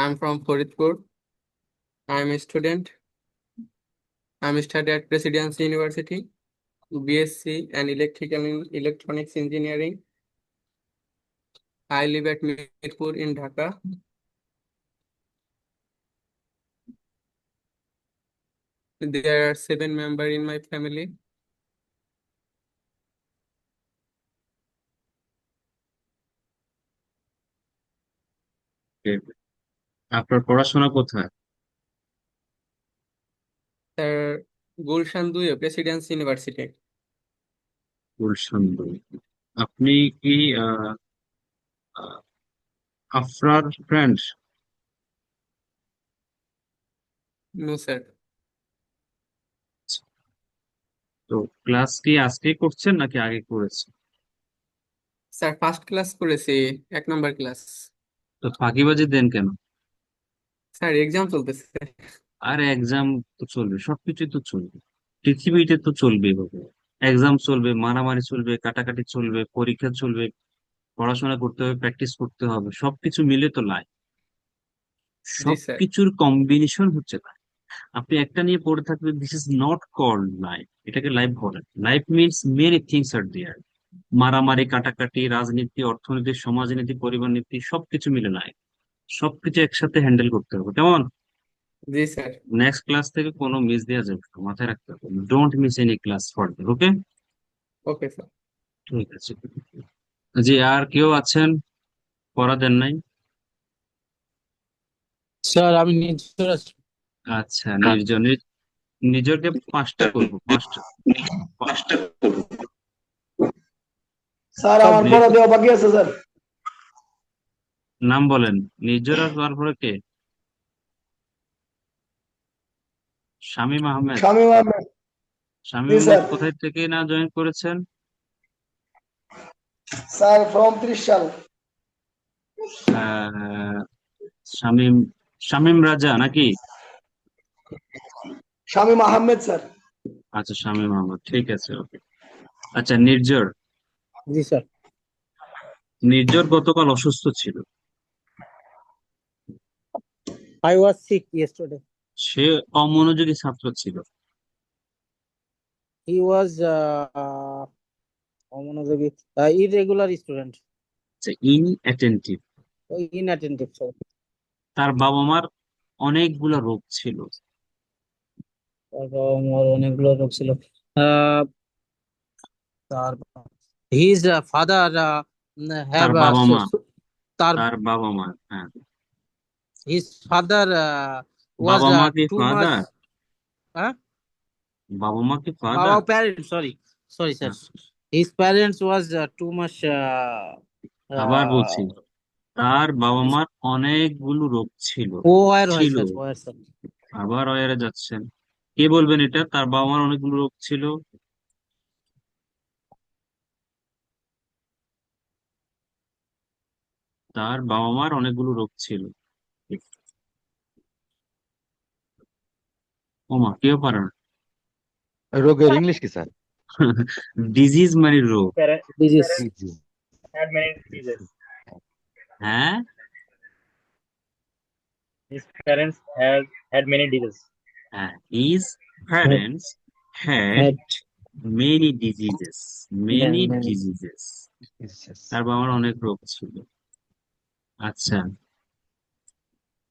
I'm from Faridpur. I'm a student. I'm studying at Presidency University, BSc and Electrical and Electronics Engineering. I live at Mirpur in Dhaka. There are 7 members in my family. okay. আপনার পড়াশোনা কোথায়? Sir, Gulshan 2 Presidency University. Gulshan দুই। আপনি কি আফরার friend? No, sir. তো class কি আজকে করছেন নাকি আগে করেছেন? Sir, first class করেছি 1 number class. তো ফাঁকিবাজি দেন কেন? Sir, exam চলতেছে। আর এক্সাম তো চলবে, সবকিছুই তো চলবে, পৃথিবীতে তো চলবে এভাবে। এক্সাম চলবে, মারামারি চলবে, কাটাকাটি চলবে, পরীক্ষা চলবে, পড়াশোনা করতে হবে, প্র্যাকটিস করতে হবে, সবকিছু মিলে তো লাইফ। জি স্যার। সবকিছুর কম্বিনেশন হচ্ছে লাইফ। আপনি একটা নিয়ে পড়ে থাকলে this is not called life, এটাকে লাইফ বলেন। Life means many things are there. মারামারি, কাটাকাটি, রাজনীতি, অর্থনীতি, সমাজনীতি, পরিবার নীতি, সবকিছু মিলে লাইফ। সবকিছু একসাথে হ্যান্ডেল করতে হবে, কেমন? জি স্যার। নেক্সট ক্লাস থেকে কোনো মিস দেওয়া যাবে না, মাথায় রাখতে হবে। Don't miss any class further, okay? Okay sir. ঠিক আছে। জি, আর কেউ আছেন পড়া দেন নাই? স্যার আমি নির্ঝর আছি। আচ্ছা, নির্জন। নিজকে 5টা করবো, 5টা। স্যার আমার পড়া দেওয়া বাকি আছে স্যার। নাম বলেন। নির্জর আর তারপরে কে? শামীম আহমেদ। শামীম আহমেদ। শামীম জি আহমেদ স্যার। কোথায় থেকে না জয়েন করেছেন? Sir from Trishal. শামীম শামীম রাজা নাকি? শামীম আহমেদ স্যার। আচ্ছা, শামীম আহমেদ, ঠিক আছে, ওকে। আচ্ছা, নির্জর। জি স্যার। নির্ঝর গতকাল অসুস্থ ছিল। I was sick yesterday. সে অমনোযোগী ছাত্র ছিল। He was অমনোযোগী, irregular student. ইনঅ্যাটেন্টিভ। Inattentive, sorry. তার বাবা মার অনেকগুলো রোগ ছিল। তারপর আমার অনেকগুলো রোগ ছিল। আহ, তার his father তার have বাবা মা তার তার বাবা মা হ্যাঁ, his father was বাবা মা কি too much. ফাদার? Huh? বাবা মা কি father? Parents, sorry sir. His parents was too much আবার বলছি, uh, তার বাবা মার অনেকগুলো রোগ ছিল। where হয় ছিল, স্যার, where স্যার? আবার ওয়ারে যাচ্ছেন। কে বলবেন এটা? তার বাবা মার অনেকগুলো রোগ ছিল। তার বাবা মার অনেকগুলো রোগ ছিল। ওমা, কেউ পারে না। রোগের ইংলিশ কি স্যার? ডিজিজ মানে রোগ। Disease. had many diseases. হ্যাঁ, His parents had many diseases. his parents had Had many diseases. Many many. diseases. তার বাবা মার অনেক রোগ ছিল। আচ্ছা,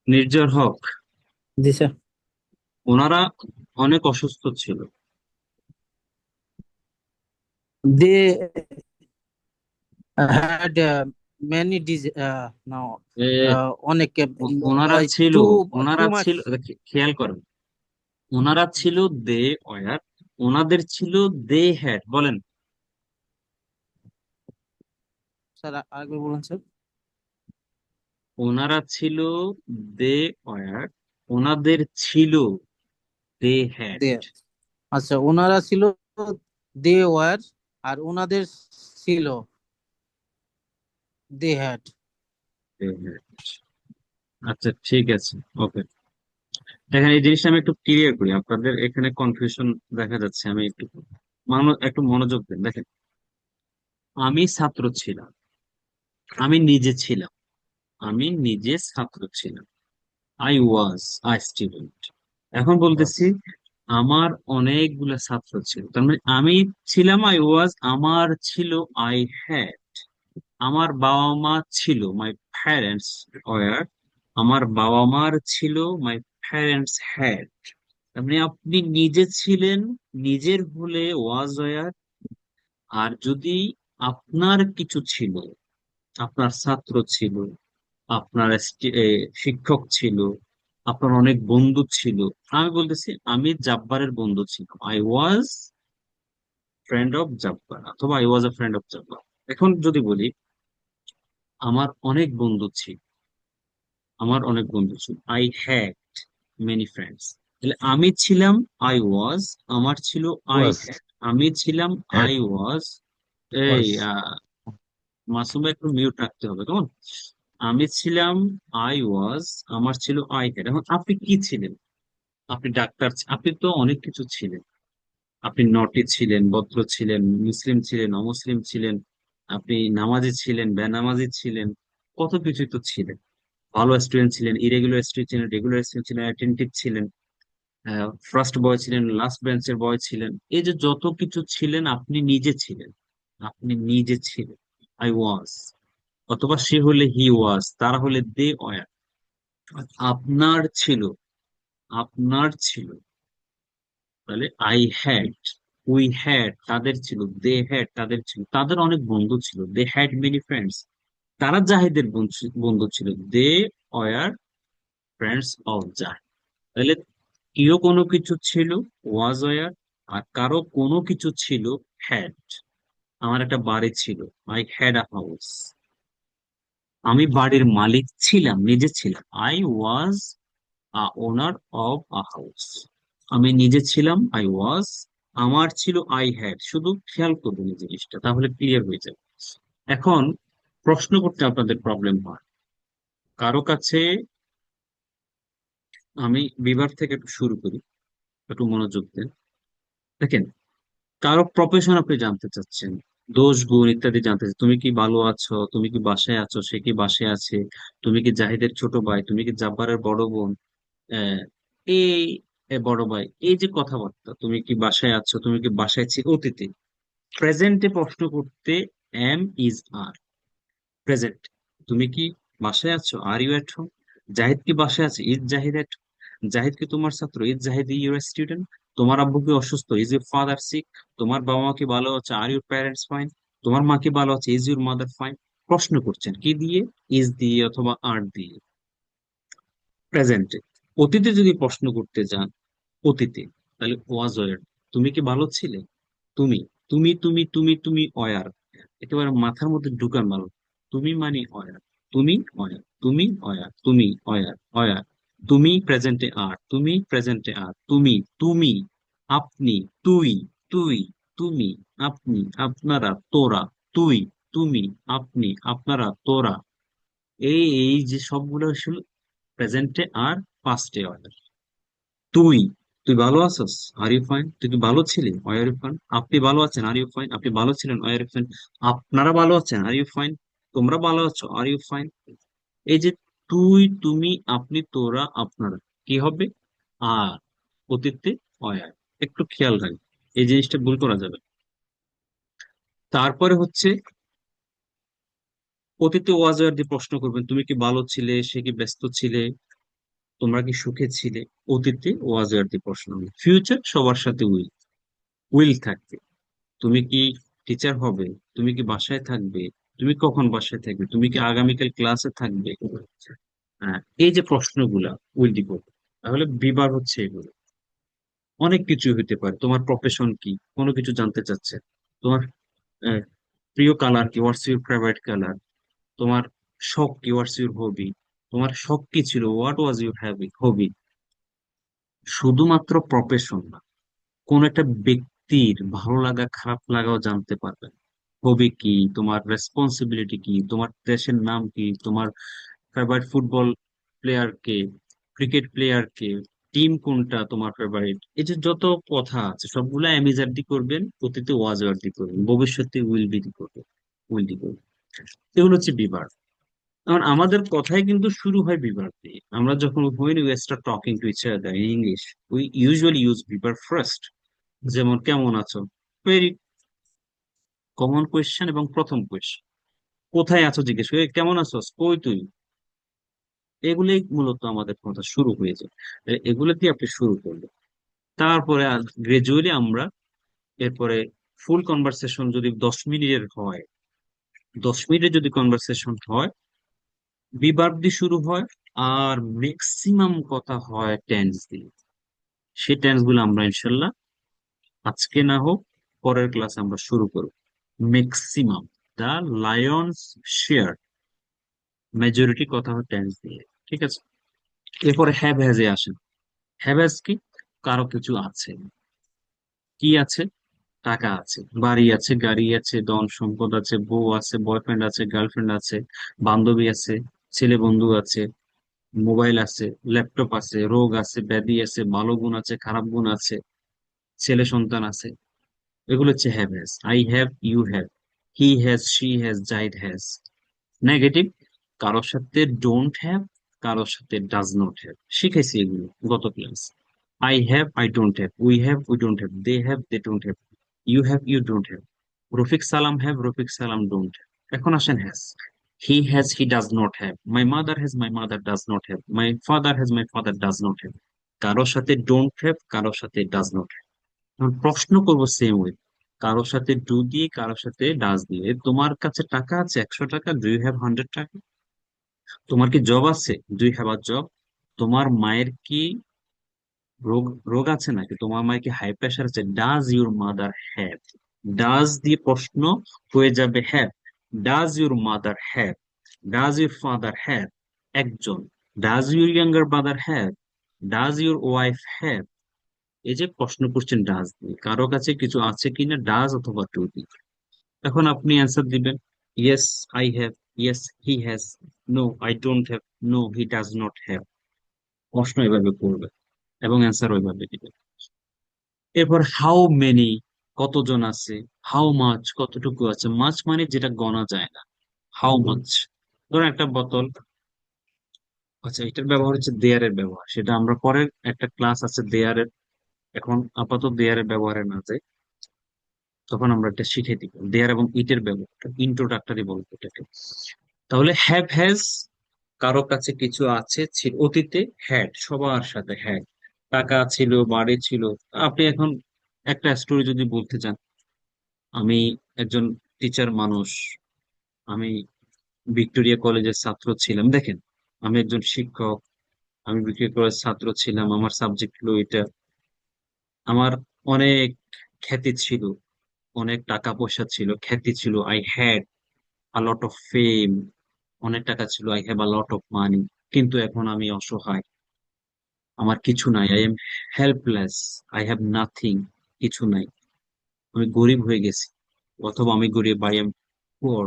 নির্ঝর হক, জি স্যার। ওনারা অনেক অসুস্থ ছিল। They had many disease. No, এ, অনেক ওনারা ছিল too much. খেয়াল করেন, ওনারা ছিল দে ওয়ার, ওনাদের ছিল দে হ্যাড। বলেন। স্যার আরেকবার বলুন স্যার। ওনারা ছিল দে ওয়ার, ওনাদের ছিল দে হ্যাড। আচ্ছা, ওনারা ছিল দে ওয়ার, আর ওনাদের ছিল দে হ্যাড। আচ্ছা, ঠিক আছে, ওকে। দেখেন, এই জিনিসটা আমি একটু ক্লিয়ার করি, আপনাদের এখানে কনফিউশন দেখা যাচ্ছে। আমি একটু মনোযোগ দেন। দেখেন, আমি ছাত্র ছিলাম, আমি নিজে ছাত্র ছিলাম। I was a student. এখন বলতেছি আমার অনেকগুলো ছাত্র ছিল, তার মানে আমি ছিলাম আই ওয়াজ, আমার ছিল আই হ্যাড, আমার বাবা মা ছিল মাই প্যারেন্টস ওয়ার, আমার বাবা মার ছিল মাই প্যারেন্টস হ্যাড। তার মানে আপনি নিজে ছিলেন, নিজের হলে ওয়াজ ওয়ার। আর যদি আপনার কিছু ছিল, আপনার ছাত্র ছিল, আপনার শিক্ষক ছিল, আপনার অনেক বন্ধু ছিল। আমি বলতেছি আমি জাব্বারের বন্ধু ছিলাম, I was friend of Jabbar, অথবা I was a friend of Jabbar. এখন যদি বলি আমার অনেক বন্ধু ছিল, আই হ্যাড মেনি ফ্রেন্ডস। তাহলে আমি ছিলাম আই ওয়াজ, আমার ছিল আই Was. হ্যাড, আমি ছিলাম Had. I was. এই Was. মাসুমা একটু মিউট রাখতে হবে, কেমন? আমি ছিলাম আই ওয়াজ, আমার ছিল আই হ্যাড। এখন আপনি কি ছিলেন? আপনি ডাক্তার, আপনি তো অনেক কিছু ছিলেন। আপনি নটি ছিলেন, ভদ্র ছিলেন, মুসলিম ছিলেন, অমুসলিম ছিলেন, আপনি নামাজি ছিলেন, বেনামাজি ছিলেন, কত কিছুই তো ছিলেন। ভালো স্টুডেন্ট ছিলেন, ইরেগুলার স্টুডেন্ট ছিলেন, রেগুলার স্টুডেন্ট ছিলেন, অ্যাটেন্টিভ ছিলেন, ফার্স্ট বয় ছিলেন, লাস্ট বেঞ্চের বয় ছিলেন। এই যে যত কিছু ছিলেন, আপনি নিজে ছিলেন, আপনি নিজে ছিলেন। আই ওয়াজ, অথবা সে হলে হি ওয়াজ, তারা হলে দে ওয়ার। আপনার ছিল, আপনার ছিল, তাহলে আই হ্যাড, উই হ্যাড, তাদের ছিল, দে হ্যাড, তাদের ছিল, তাদের অনেক বন্ধু ছিল, দে হ্যাড মেনি ফ্রেন্ডস। তারা জাহিদের বন্ধু ছিল, they were friends of Zahid. তাহলে কেউ কোনো কিছু ছিল ওয়াজ ওয়ার, আর কারো কোনো কিছু ছিল হ্যাড। আমার একটা বাড়ি ছিল, আই হ্যাড আ হাউস। আমি বাড়ির মালিক ছিলাম, নিজে ছিলাম, I was owner of a house. আমি নিজে ছিলাম, আই ওয়াজ, আমার ছিল আই হ্যাড। শুধু খেয়াল করবেন এই জিনিসটা, তাহলে ক্লিয়ার হয়ে যাবে। এখন প্রশ্ন করতে আপনাদের প্রবলেম হয় কারো কাছে। আমি বিভাগ থেকে একটু শুরু করি, একটু মনোযোগ দেন। দেখেন, কারো প্রফেশন আপনি জানতে চাচ্ছেন, দোষ গুণ ইত্যাদি জানতে চাই। তুমি কি ভালো আছো, তুমি কি বাসায় আছো, সে কি বাসায় আছে, তুমি কি জাহিদের ছোট ভাই, তুমি কি জাব্বারের বড় বোন, আহ, এই বড় ভাই, এই যে কথাবার্তা, তুমি কি বাসায় আছো, তুমি কি বাসায় অতীতে। প্রেজেন্টে প্রশ্ন করতে এম ইজ আর। প্রেজেন্ট, তুমি কি বাসায় আছো, are you at home. Zahid কি বাসায় আছে, ইজ জাহিদ এট। জাহিদ কি তোমার ছাত্র, ইজ জাহিদ ইউর স্টুডেন্ট। তোমার আব্বু কি অসুস্থ, ইজ ইউর ফাদার সিক। তোমার বাবা মা কি ভালো আছে, আর ইউর প্যারেন্টস ফাইন। তোমার মা কি ভালো আছে, ইজ ইউর মাদার ফাইন। প্রশ্ন করছেন কি দিয়ে, ইজ দিয়ে অথবা আর দিয়ে। প্রেজেন্টে। অতীতে যদি প্রশ্ন করতে যান, অতীতে, তাহলে ওয়াজ ওয়ার। তুমি কি ভালো ছিলে, তুমি, তুমি অয়ার। একেবারে মাথার মধ্যে ঢুকান ভালো। তুমি মানে অয়ার, তুমি অয়ার, তুমি অয়ার, তুমি অয়ার, অয়ার। তুমি প্রেজেন্টে আর, তুমি প্রেজেন্টে আর, তুমি আপনি, তুই, তুই, তুমি, আপনি, আপনারা, তোরা, তুই, তুমি, আপনি, আপনারা, তোরা। এই যে সবগুলো আসলে প্রেজেন্টে আর পাস্টে অয়ার। তুই, তুই ভালো আছোস, আর ইউ ফাইন। তুই কি ভালো ছিলি, আর ইউ ফাইন। আপনি ভালো আছেন, আর ইউ ফাইন। আপনি ভালো ছিলেন, আর ইউ ফাইন। আপনারা ভালো আছেন, আর ইউ ফাইন। তোমরা ভালো আছো, আর ইউ ফাইন। এই যে তুই, তুমি, আপনি, তোরা, আপনারা, কি হবে, আর অতীতে অয়ার। একটু খেয়াল রাখবে, এই জিনিসটা ভুল করা যাবে। তারপরে হচ্ছে অতীতে ওয়াজ ওয়ার দিয়ে প্রশ্ন করবেন, তুমি কি ভালো ছিলে, সে কি ব্যস্ত ছিলে, তোমরা কি সুখে ছিলে। অতীতে ওয়াজ ওয়ার দিয়ে প্রশ্ন হবে। ফিউচার সবার সাথে উইল, উইল থাকবে। তুমি কি টিচার হবে, তুমি কি বাসায় থাকবে, তুমি কখন বাসায় থাকবে, তুমি কি আগামীকাল ক্লাসে থাকবে। এই যে প্রশ্নগুলা উইল দি করবে। তাহলে বিবার হচ্ছে এগুলো। অনেক কিছু হতে পারে, তোমার প্রফেশন কি, কোনো কিছু জানতে চাচ্ছে। তোমার আহ, প্রিয় কালার কি, হোয়াটস ইউর ফেভারিট কালার। তোমার শখ কি, হোয়াটস ইউর হবি। তোমার শখ কি ছিল, হোয়াট ওয়াজ ইউর হবি। শুধুমাত্র প্রফেশন না, কোন একটা ব্যক্তির ভালো লাগা খারাপ লাগাও জানতে পারবে। হবি কি, তোমার রেসপন্সিবিলিটি কি, তোমার দেশের নাম কি, তোমার ফেভারিট ফুটবল প্লেয়ার কে, ক্রিকেট প্লেয়ার কে, টিম কোনটা তোমার ফেভারিট। এই যে যত কথা আছে সবগুলা অ্যামিজার দি করবেন, অতীতে ওয়াজ ওয়ার দি করবেন, ভবিষ্যতে উইল বি দি করবেন, উইল দি করবেন। এগুলো হচ্ছে বিভার। কারণ আমাদের কথাই কিন্তু শুরু হয় বিভার দিয়ে। আমরা যখন when we start talking to each other in English, we usually use be verb first. যেমন কেমন আছো, ভেরি কমন কোয়েশ্চেন এবং প্রথম কোয়েশ্চেন। কোথায় আছো জিজ্ঞেস করে, কেমন আছো, কই তুই। এগুলোই মূলত আমাদের কথা শুরু হয়ে যায়। এগুলো দিয়ে আপনি শুরু করবেন। তারপরে গ্রাজুয়ালি আমরা এরপরে ফুল কনভারসেশন যদি 10 মিনিটের হয়, 10 মিনিটের যদি কনভারসেশন হয়, বিভার্ব দিয়ে শুরু হয়। আর ম্যাক্সিমাম কথা হয় টেন্স দিয়ে। সেই টেন্স গুলো আমরা ইনশাল্লাহ আজকে না হোক পরের ক্লাস আমরা শুরু করব। ম্যাক্সিমাম, দা লায়ন্স শেয়ার, মেজরিটি কথা হয় টেন্স দিয়ে। ঠিক আছে। এরপরে হ্যাভ হ্যাজ এ আসেন। হ্যাভ হ্যাজ কি, কারো কিছু আছে। কি আছে, টাকা আছে, বাড়ি আছে, গাড়ি আছে, ধন সম্পদ আছে, বউ আছে, বয়ফ্রেন্ড আছে, গার্লফ্রেন্ড আছে, বান্ধবী আছে, ছেলে বন্ধু আছে, মোবাইল আছে, ল্যাপটপ আছে, রোগ আছে, ব্যাধি আছে, ভালো গুণ আছে, খারাপ গুণ আছে, ছেলে সন্তান আছে। এগুলো হচ্ছে have has. I have, you have, he has, she has, Zaid has. Negative, কারোর সাথে ডোন্ট হ্যাভ, কারোর সাথে ডাজ নট হ্যাভ। শিখেছি এগুলো গত class. I have, I don't have, we have, we don't have, they have, they don't have, you have, you don't have. Rafiq Salam have, Rafiq Salam don't have. এখন আসেন has. He has, he does not have, my mother has, my mother does not have, my father has, my father does not have. কারোর সাথে don't have, কারোর সাথে does not have. এখন প্রশ্ন করবো same way, কারোর সাথে ডু দিয়ে, কারোর সাথে ডাজ দিয়ে। তোমার কাছে টাকা আছে 100 টাকা, ডু ইউ হ্যাভ 100 টাকা। তোমার কি জব আছে, do you have a job. তোমার মায়ের কি রোগ রোগ আছে নাকি, তোমার মায়ের কি হাই প্রেশার আছে, does your mother have. Does দিয়ে প্রশ্ন হয়ে যাবে have. Does your mother have, does your father have, একজন। Does your younger brother have, does your wife have. এই যে প্রশ্ন করছেন ডাজ দিয়ে, কারো কাছে কিছু আছে কিনা, ডাজ অথবা টু দিয়ে। এখন আপনি অ্যান্সার দিবেন, yes I have, yes he has, no I don't have, no he does not have. প্রশ্ন এভাবে করবে এবং অ্যান্সার ওইভাবে দিবে। এরপর হাউ মেনি, কতজন আছে, হাউ মাছ কতটুকু আছে, মাছ মানে যেটা গণা যায় না, হাউ মাছ। ধরুন একটা বোতল, আচ্ছা এটার ব্যবহার হচ্ছে দেয়ারের ব্যবহার, সেটা আমরা পরের একটা ক্লাস আছে দেয়ারের, এখন আপাতত দেয়ারের ব্যবহারে না যাই, তখন আমরা এটা শিখে দিব দেয়ার এবং ইটের ব্যবহার, ইন্ট্রোডাক্টরি বলবো এটাকে। তাহলে হ্যাভ হ্যাজ, কারো কাছে কিছু আছে, ছিল অতীতে, হ্যাড সবার সাথে হ্যাড, টাকা ছিল, বাড়ি ছিল। আপনি এখন একটা স্টোরি যদি বলতে চান, আমি একজন টিচার মানুষ, আমি ভিক্টোরিয়া কলেজের ছাত্র ছিলাম, দেখেন আমি একজন শিক্ষক, আমি ভিক্টোরিয়া কলেজের ছাত্র ছিলাম, আমার সাবজেক্ট হলো এটা, আমার অনেক খ্যাতি ছিল, অনেক টাকা পয়সা ছিল, খ্যাতি ছিল, I had a lot of fame, অনেক টাকা ছিল, I have a lot of money, কিন্তু এখন আমি অসহায়, আমার কিছু নাই, I am helpless, I have nothing, কিছু নাই, আমি গরিব হয়ে গেছি, অথবা আমি গরিব, আই এম পুয়ার।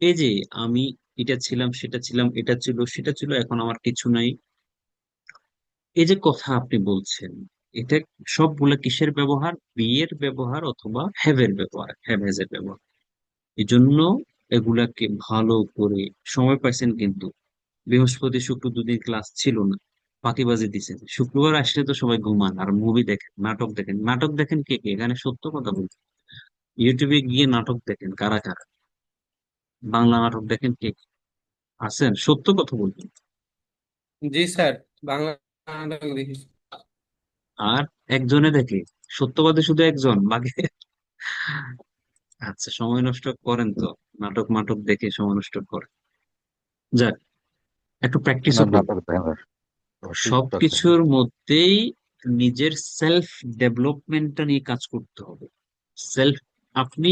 এই যে আমি এটা ছিলাম, সেটা ছিলাম, এটা ছিল, সেটা ছিল, এখন আমার কিছু নাই, এই যে কথা আপনি বলছেন, এটা সবগুলা কিসের ব্যবহার? বি এর ব্যবহার অথবা হ্যাভ এর ব্যবহার, হ্যাভ হ্যাজ এর ব্যবহার। এই জন্য এগুলাকে ভালো করে, সময় পাইছেন কিন্তু, বৃহস্পতি শুক্র দুদিন ক্লাস ছিল না, ফাঁকিবাজি দিচ্ছেন, শুক্রবার আসলে তো সবাই ঘুমান আর মুভি দেখেন, নাটক দেখেন। নাটক দেখেন কে কে এখানে? সত্য কথা বলছেন, ইউটিউবে গিয়ে নাটক দেখেন কারা কারা? বাংলা নাটক দেখেন কে কে? আছেন? সত্য কথা বলবেন। জি স্যার, বাংলা নাটক দেখি। আর একজনে দেখে, সত্যবাদী শুধু একজন, বাকি আচ্ছা সময় নষ্ট করেন তো, নাটক মাটক দেখে সময় নষ্ট করেন। যাক, একটু প্র্যাকটিসও ওনার করুন। নাটক দেখেন আর ঠিক আছে। সবকিছুর মধ্যেই নিজের সেলফ ডেভেলপমেন্টটা নিয়ে কাজ করতে হবে। সেলফ, আপনি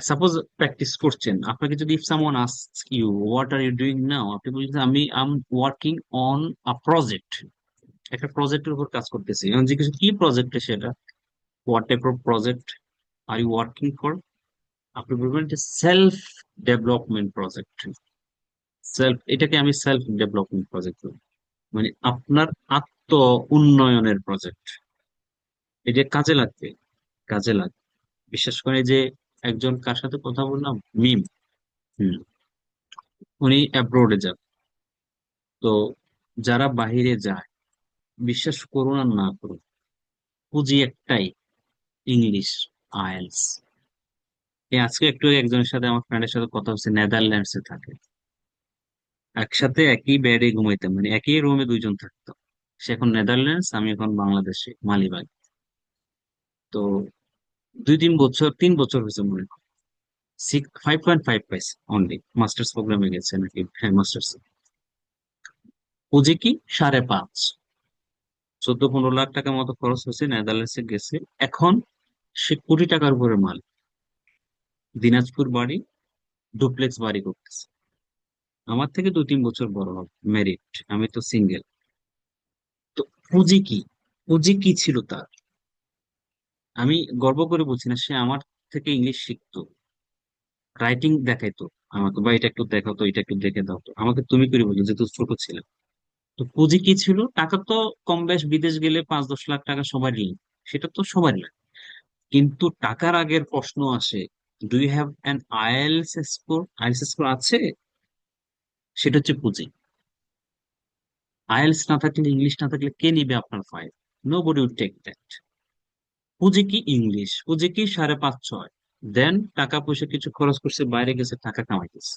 সাপোজ প্র্যাকটিস করছেন, আপনাকে যদি if someone ask you what are you doing now, আপনি বলছেন আমি am working on a project, একটা প্রজেক্টের উপর কাজ করতেছি। এখন জিজ্ঞেস কি প্রজেক্টে, সেটা what type of project are you working for, আপনি বলবেন যে সেলফ ডেভেলপমেন্ট প্রজেক্ট। সেলফ, এটাকে আমি সেলফ ডেভেলপমেন্ট প্রজেক্ট বলি, মানে আপনার আত্ম উন্নয়নের প্রজেক্ট। এটা কাজে লাগবে, কাজে লাগবে। বিশেষ করে যে একজন কার সাথে কথা বললাম, মিম, হুম, উনি অ্যাব্রোডে যান। তো যারা বাহিরে যায়, বিশ্বাস করুন আর না করুন, পুঁজি একটাই, ইংলিশ, আইএলস। এই আজকে একটু আগে একজনের সাথে, আমার ফ্রেন্ডের সাথে কথা হচ্ছে, নেদারল্যান্ডসে থাকে, একসাথে একই বেডে ঘুমাইতাম, মানে একই রুমে দুইজন থাকতো। সে এখন নেদারল্যান্ডস, আমি এখন বাংলাদেশে মালিবাগ। তো 2-3 বছর, 3 বছর হয়েছে মনে হয়, 5.5 পাইছে অনলি, মাস্টার্স প্রোগ্রামে গেছে নাকি, হ্যাঁ মাস্টার্স। পুঁজি কি? 5.5, 14-15 লাখ টাকা মতো খরচ হয়েছে, নেদারল্যান্ডসে গেছে। এখন সে কোটি টাকার উপরে মালিক, দিনাজপুর বাড়ি, ডুপ্লেক্স বাড়ি করতেছে। আমার থেকে 2-3 বছর বড় হবে, ম্যারিড, আমি তো সিঙ্গেল। তো পুঁজি কি? পুঁজি কি ছিল তার? আমি গর্ব করে বলছি না, সে আমার থেকে ইংলিশ শিখতো, রাইটিং দেখাইতো আমাকে, বা এটা একটু দেখাও তো, এটা একটু দেখে দাও তো, আমাকে তুমি করে বলতো, যেহেতু ছোট ছিল। তো পুঁজি কি ছিল? টাকা তো কম বেশ বিদেশ গেলে 5-10 লাখ টাকা সবারই লাগে, সেটা তো সবারই লাগে। কিন্তু টাকার আগের প্রশ্ন আসে, do you have an IELTS score? IELTS score আছে, সেটা হচ্ছে পুঁজি। আইএলস না থাকলে, ইংলিশ না থাকলে কে নিবে আপনার file? Nobody would take that. পুঁজি কি? ইংলিশ। পুঁজি কি? 5.5-6। দেন টাকা পয়সা কিছু খরচ করছে, বাইরে গেছে, টাকা কামাইতেছে।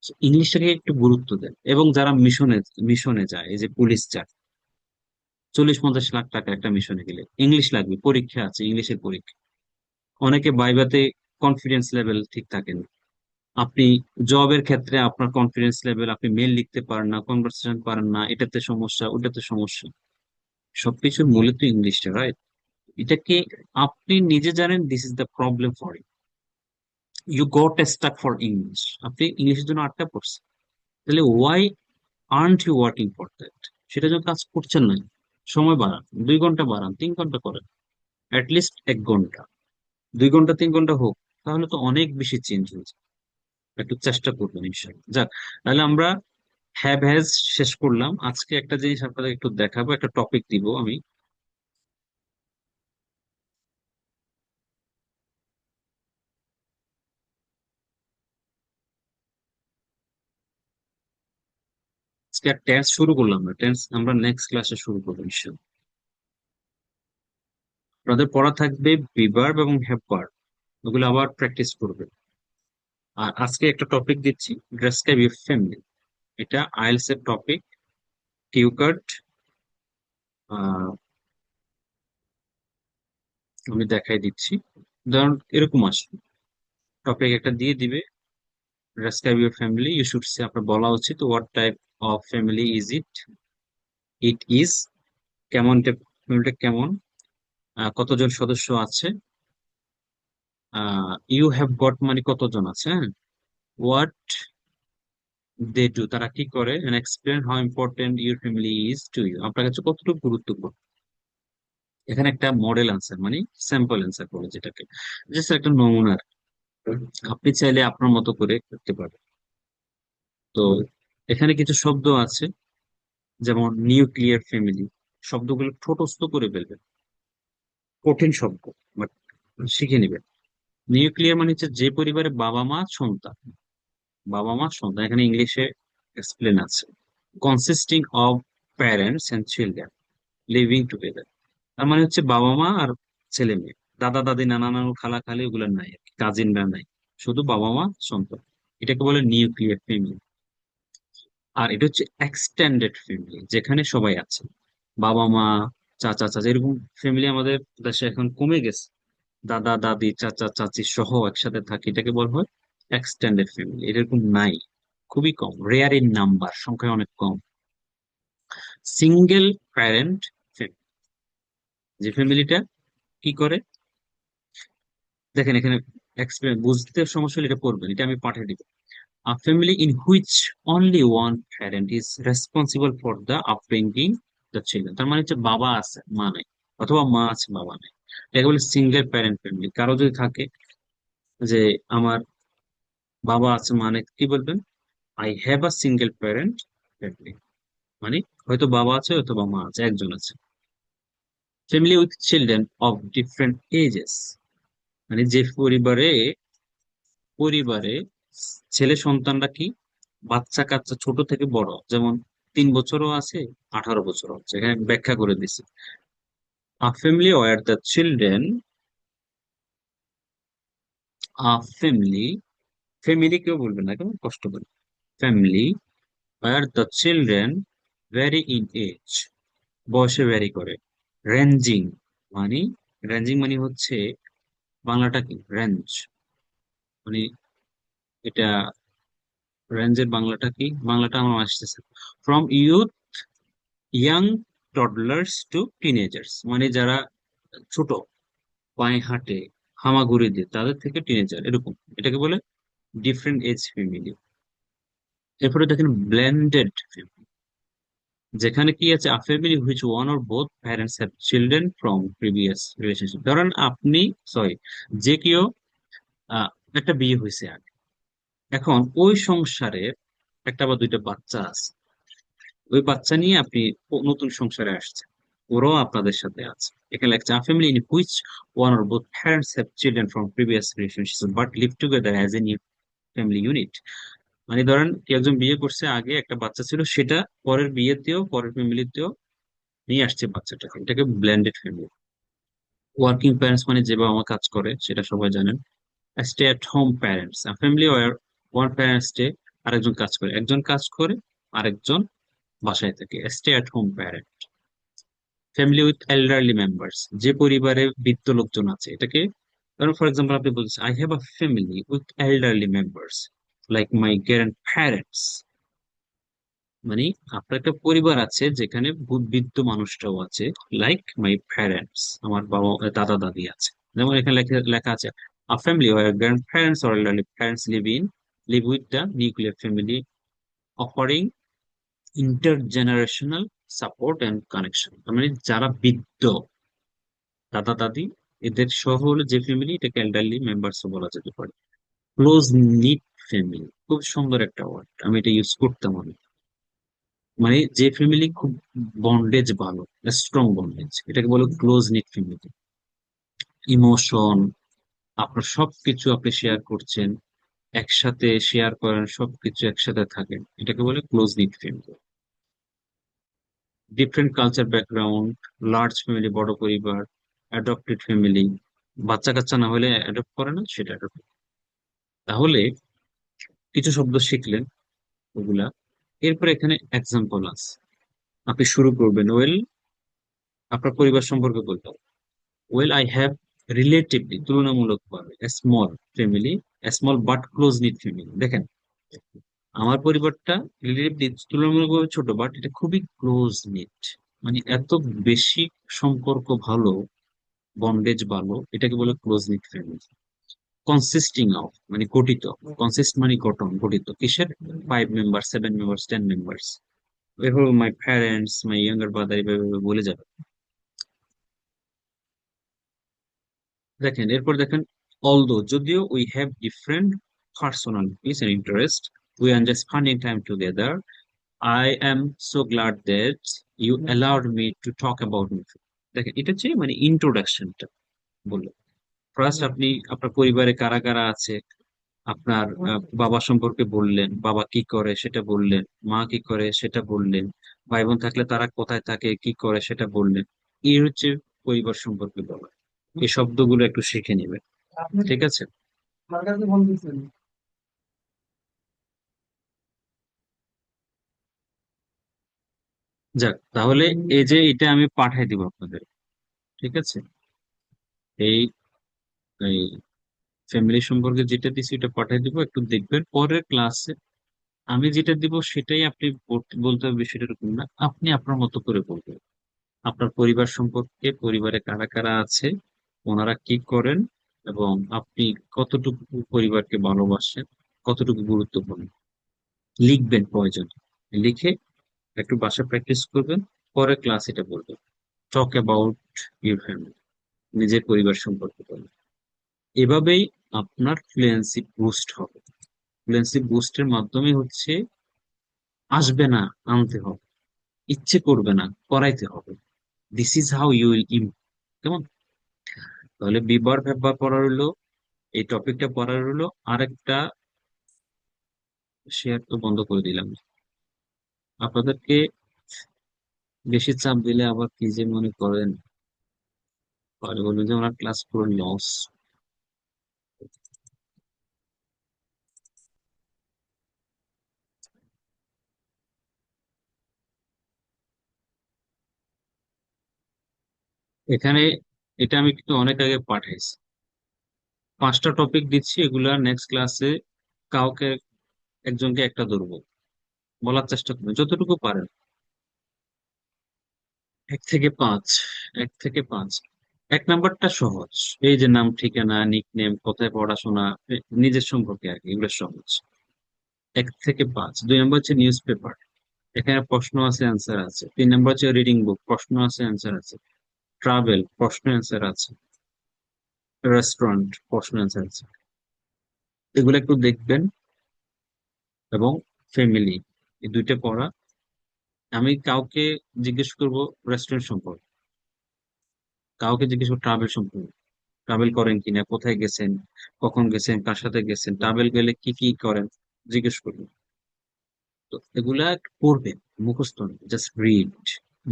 So, ইংলিশটাকে একটু গুরুত্ব দেন। এবং যারা মিশনে মিশনে যায়, এই যে পুলিশ যায়, 40-50 লাখ টাকা একটা মিশনে গেলে, ইংলিশ লাগবে, পরীক্ষা আছে, ইংলিশের পরীক্ষা। অনেকে ভাইভাতে কনফিডেন্স লেভেল ঠিক থাকে না। আপনি জবের ক্ষেত্রে আপনার কনফিডেন্স লেভেল, আপনি মেল লিখতে পারেন না, কনভারসেশন পারেন না, এটাতে সমস্যা, ওটাতে সমস্যা। সবকিছুর মূলে তো ইংলিশটা, রাইট? এটাকে আপনি নিজে জানেন, this is the problem for you, you got stuck for English, আপনি ইংলিশের জন্য আটকা পড়ছেন। তাহলে why aren't you working for that? সেটা যখন কাজ করছেন না, সময় বাড়ান, 2 ঘন্টা বাড়ান, 3 ঘন্টা করেন, অ্যাটলিস্ট 1 ঘন্টা, 2 ঘন্টা, 3 ঘন্টা হোক, তাহলে তো অনেক বেশি চেঞ্জ হয়েছে। একটু চেষ্টা করবেন ইনশাল্লাহ। যাক, তাহলে আমরা হ্যাভ হ্যাজ শেষ করলাম। আজকে একটা জিনিস আপনাদের একটু দেখাবো, একটা টপিক দিব আমি। আজকে আর টেন্স শুরু করলাম না, টেন্স আমরা নেক্সট ক্লাসে শুরু করবো ইনশাআল্লাহ। আপনাদের পড়া থাকবে বিভার্ব এবং হ্যাভ ভার্ব, ওগুলো আবার প্র্যাকটিস করবে। আর আজকে একটা টপিক দিচ্ছি, ডেসক্রাইব ইউর ফ্যামিলি। এটা আইএলটিএস এর টপিক, কিউ কার্ড আমি দেখাই দিচ্ছি। ধরুন এরকম আসবে, টপিক একটা দিয়ে দিবে, describe your family, you should say, আপনার বলা উচিত what type of family is it, it is, কেমন ফ্যামিলিটা কেমন, কতজন সদস্য আছে, ইউ হ্যাভ গট মানে কতজন আছে, হ্যাঁ, হোয়াট দে ডু তারা কি করে, and explain how important your family is to you, আপনার কাছে কতটুকু গুরুত্বপূর্ণ। এখানে একটা মডেল আনসার মানে স্যাম্পল অ্যান্সার বলে যেটাকে, জাস্ট একটা নমুনার, আপনি চাইলে আপনার মতো করে করতে পারবেন। তো এখানে কিছু শব্দ আছে, যেমন নিউক্লিয়ার ফ্যামিলি, শব্দগুলো ঠোঁটস্থ করে ফেলবেন, কঠিন শব্দ, বাট শিখে নেবেন। নিউক্লিয়ার মানে হচ্ছে যে পরিবারে বাবা মা সন্তান, বাবা মা সন্তান, এখানে ইংলিশে এক্সপ্লেন আছে। Consisting of parents and children living together, তার মানে হচ্ছে বাবা মা আর ছেলে মেয়ে, দাদা দাদি নানা নানু খালা খালি ওগুলো নাই, কাজিনরা নাই, শুধু বাবা মা সন্তান, এটাকে বলে নিউক্লিয়ার ফ্যামিলি। আর এটা হচ্ছে এক্সটেন্ডেড ফ্যামিলি, যেখানে সবাই আছে, বাবা মা চাচা চাচা, এরকম ফ্যামিলি আমাদের দেশে এখন কমে গেছে, দাদা দাদি চাচা চাচি সহ একসাথে থাকে, এটাকে বলা হয় এক্সটেন্ডেড ফ্যামিলি। এরকম নাই, খুবই কম, রেয়ার ইন নাম্বার, সংখ্যায় অনেক কম। সিঙ্গেল প্যারেন্ট ফ্যামিলি, যে ফ্যামিলিটা কি করে, দেখেন এখানে এক্সপ্লেন, বুঝতে সমস্যা হলে এটা পড়বেন, এটা আমি পাঠিয়ে দিব। A family in which only one parent is responsible for the upbringing the children, তার মানে হচ্ছে বাবা আছে মা নেই, অথবা মা আছে বাবা নেই, এটাকে বলে সিঙ্গেল প্যারেন্ট ফ্যামিলি। কারো যদি থাকে যে আমার বাবা আছে মা নেই, কি বলবেন, I have a single parent family, মানে হয়তো বাবা আছে অথবা মা আছে, একজন আছে। Family with children of different ages, মানে যে পরিবারে পরিবারে ছেলে সন্তানরা কি, বাচ্চা কাচ্চা ছোট থেকে বড়, যেমন 3 বছরও আছে 18 বছরও আছে, এখানে ব্যাখ্যা করে দিছি। A family where the children, a family, family কেউ বলবেন না কেমন কষ্ট করে, family where the children vary in age, বয়সে ভ্যারি করে। রেঞ্জিং মানে, রেঞ্জিং মানে হচ্ছে বাংলাটা কি, রেঞ্জ মানে, এটা রেঞ্জের বাংলাটা কি, বাংলাটা আমার আসতেছে, from youth young toddlers to teenagers, মানে যারা ছোট পায়ে হাঁটে হামাগুড়ি দিয়ে তাদের থেকে টিনেজার, এরকম, এটাকে বলে ডিফারেন্ট এজ ফ্যামিলি। এরপরে দেখেন ব্লেন্ডেড ফ্যামিলি, যেখানে কি আছে, a family which one or both parents have children from previous relationship, ধরেন আপনি, সরি, যে কেউ একটা বিয়ে হয়েছে আগে, এখন ওই সংসারে একটা বা দুইটা বাচ্চা আছে, ওই বাচ্চা নিয়ে আপনি নতুন সংসারে আসছেন, ওরাও আপনাদের সাথে আছে। এখানে লেখছে a family in which one or both parents have children from previous relationship but live together as a new family unit, মানে ধরেন কেউ একজন বিয়ে করছে, আগে একটা বাচ্চা ছিল, সেটা পরের বিয়েতেও পরের ফ্যামিলিতেও নিয়ে আসছে বাচ্চাটাকে, এটাকে ব্লেন্ডেড ফ্যামিলি। ওয়ার্কিং প্যারেন্টস মানে যে বাবা মা কাজ করে, সেটা সবাই জানেন। Stay at home parents, a family where one parent stay, আরেকজন কাজ করে, একজন কাজ করে আরেকজন বাসায় থাকে, stay at home parent. Family with elderly members, যে পরিবারে বৃদ্ধ লোকজন আছে, এটাকে, ধরুন ফর এক্সাম্পল আপনি বলছেন I have a family with elderly members like my grand parents, মানে আপনার একটা পরিবার আছে যেখানে বৃদ্ধ মানুষটাও আছে, লাইক মাই প্যারেন্টস, আমার বাবা দাদা দাদি আছে। যেমন এখানে লেখা লেখা আছে a family where grandparents or elderly parents live with the nuclear family offering intergenerational support and connection, মানে যারা বৃদ্ধ দাদা দাদি এদের সহ হলো যে ফ্যামিলি, এটাকে এল্ডারলি মেম্বার্স বলা যেতে পারে। ক্লোজ নিট ফ্যামিলি, খুব সুন্দর একটা ওয়ার্ড, আমি এটা ইউজ করতাম অনেক, মানে যে ফ্যামিলি খুব বন্ডেজ ভালো, স্ট্রং বন্ডেজ, এটাকে বলে ক্লোজ নিট ফ্যামিলি। ইমোশন, আপনার সবকিছু আপনি শেয়ার করছেন, একসাথে শেয়ার করেন, সবকিছু একসাথে থাকেন, এটাকে বলে close knit family. Different culture background, large family, বড় পরিবার, অ্যাডপ্টেড ফ্যামিলি, বাচ্চা কাচ্চা না হলে অ্যাডপ্ট করে না, সেটা adopt। তাহলে কিছু শব্দ শিখলেন ওগুলা। এরপর এখানে এক্সাম্পল আছে, আপনি শুরু করবেন ওয়েল, আপনার পরিবার সম্পর্কে বলতে হবে। ওয়েল আই হ্যাভ রিলেটিভলি, তুলনামূলক ভাবে, small family, small but close knit family. দেখেন আমার পরিবারটা রিলেটিভলি তুলনামূলকভাবে ছোট, বাট এটা খুবই ক্লোজ নিট, মানে এত বেশি সম্পর্ক ভালো, বন্ডেজ ভালো, এটাকে বলে close knit family. Consisting of মানে গঠিত, কনসিস্ট মানে গঠন, গঠিত কিসের? 5 মেম্বার, 7 মেম্বার্স, 10 মেম্বার্স। এভাবে my parents, my younger brother, এভাবে বলে যাবে। দেখেন এরপর দেখেন অলদো, যদিও we have different personalities and interest, we are just spending time together, I am so glad that you allowed me to talk about me. দেখেন এটা হচ্ছে মানে ইন্ট্রোডাকশনটা বললো। ফার্স্ট আপনি আপনার পরিবারে কারা কারা আছে, আপনার বাবা সম্পর্কে বললেন, বাবা কি করে সেটা বললেন, মা কি করে সেটা বললেন, ভাই বোন থাকলে তারা কোথায় থাকে কি করে সেটা বললেন। এই হচ্ছে পরিবার সম্পর্কে বলা। এই শব্দগুলো একটু শিখে নেবেন, ঠিক আছে? আমার কাছে বলতেছেন যাক, তাহলে এই যে এটা আমি পাঠাই দিব আপনাদের, ঠিক আছে? এই এই ফ্যামিলি সম্পর্কে যেটা দিছি এটা পাঠাই দিব, একটু দেখবেন পরের ক্লাসে। আমি যেটা দিব সেটাই আপনি বলতে হবে, বিষয়টা এরকম না, আপনি আপনার মতো করে বলবেন আপনার পরিবার সম্পর্কে, পরিবারে কারা কারা আছে, ওনারা কি করেন, এবং আপনি কতটুকু পরিবারকে ভালোবাসেন, কতটুকু গুরুত্বপূর্ণ। লিখবেন প্রয়োজন, লিখে একটু বাসায় প্র্যাকটিস করবেন, পরে ক্লাস এটা বলবেন। টক অ্যাবাউট ইউর ফ্যামিলি, নিজের পরিবার সম্পর্কে বলবেন। এভাবেই আপনার ফ্লুয়েন্সি বুস্ট হবে। ফ্লুয়েন্সি বুস্টের মাধ্যমে হচ্ছে আসবে না, আনতে হবে, ইচ্ছে করবে না, করাইতে হবে। This is how you will him. কেমন? তাহলে বিবার ভ্যাববার পড়া রইলো, এই টপিকটা পড়া রইলো। আরেকটা শেয়ার তো বন্ধ করে দিলাম, আপনাদেরকে বেশি চাপ দিলে আবার কি যে মনে করেন, পরে বলবেন যে আমার ক্লাস পুরো লস। এখানে এটা আমি কিন্তু অনেক আগে পাঠাইছি, 5টা টপিক দিচ্ছি, এগুলা নেক্সট ক্লাসে কাউকে একজনকে একটা ধরবো, বলার চেষ্টা করবেন যতটুকু পারেন। 1 থেকে 5, 1 থেকে 5। 1 নাম্বারটা সহজ, এই যে নাম ঠিকানা, নিকনেম, কোথায় পড়াশোনা, নিজের সম্পর্কে আর কি, এগুলো সহজ। 1 থেকে 5। 2 নম্বর হচ্ছে নিউজ পেপার, এখানে প্রশ্ন আছে, অ্যান্সার আছে। 3 নম্বর হচ্ছে রিডিং বুক, প্রশ্ন আছে, অ্যান্সার আছে। ট্রাভেল, প্রশ্ন অ্যান্সার আছে। রেস্টুরেন্ট, প্রশ্ন অ্যান্সার আছে। এগুলো একটু দেখবেন। এবং ফ্যামিলি, এই 2টা পড়া। আমি কাউকে জিজ্ঞেস করব রেস্টুরেন্ট সম্পর্কে, কাউকে জিজ্ঞেস করবো ট্রাভেল সম্পর্কে, ট্রাভেল করেন কিনা, কোথায় গেছেন, কখন গেছেন, কার সাথে গেছেন, ট্রাভেল গেলে কি কি করেন, জিজ্ঞেস করবেন। তো এগুলা পড়বেন, মুখস্থ জাস্ট রিড,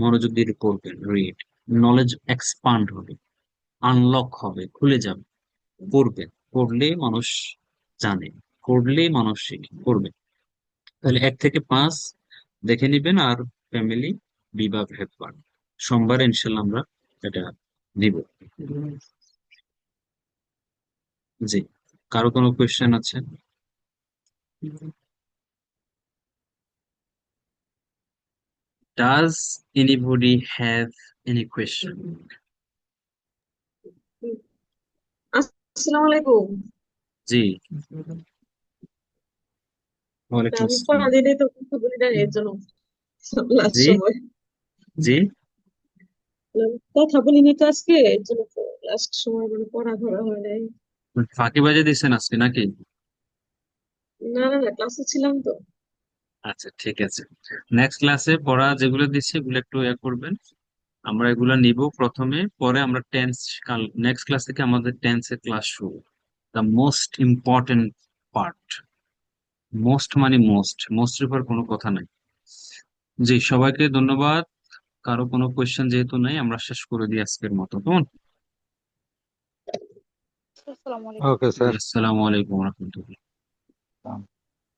মনোযোগ দিয়ে পড়বেন, রিড। নলেজ এক্সপান্ড হবে, আনলক হবে, খুলে যাবে। পড়বেন, পড়লে মানুষ জানে, পড়লেই মানুষ শিখে, পড়বে। তাহলে 1 থেকে 5 দেখে নিবেন। আর ফ্যামিলি, বিভাগ হেল্পার, সোমবার ইনশাল্লাহ আমরা এটা দিব। জি, কারো কোনো কোয়েশ্চেন আছে? Does anybody have any question? আসসালামু আলাইকুম। জি, ওয়ালাইকুম আমি আসসালাম। পড়া দিনে তো কথা বলি না এর জন্য লাস্ট জি সময় জি, কথা বলিনি তো আজকে এর জন্য লাস্ট সময় মানে পড়া ধরা হয় নাই। ফাঁকিবাজি দিচ্ছেন আজকে নাকি? না ক্লাসে ছিলাম তো। আচ্ছা ঠিক আছে, নেক্সট ক্লাসে পড়া যেগুলো দিচ্ছি এগুলো একটু করবেন। আমরা এগুলো নিব প্রথমে, পরে আমরা টেন্স, কাল নেক্সট ক্লাস থেকে আমাদের টেন্সের ক্লাস শুরু। The most important part, most মানে মোস্ট, মোস্টের উপর কোনো কথা নাই। জি, সবাইকে ধন্যবাদ। কারো কোনো কোয়েশ্চেন যেহেতু নাই, আমরা শেষ করে দিই আজকের মতো, কেমন? আসসালামু আলাইকুম। Okay sir. আসসালামু আলাইকুম রহমতুল্লাহ।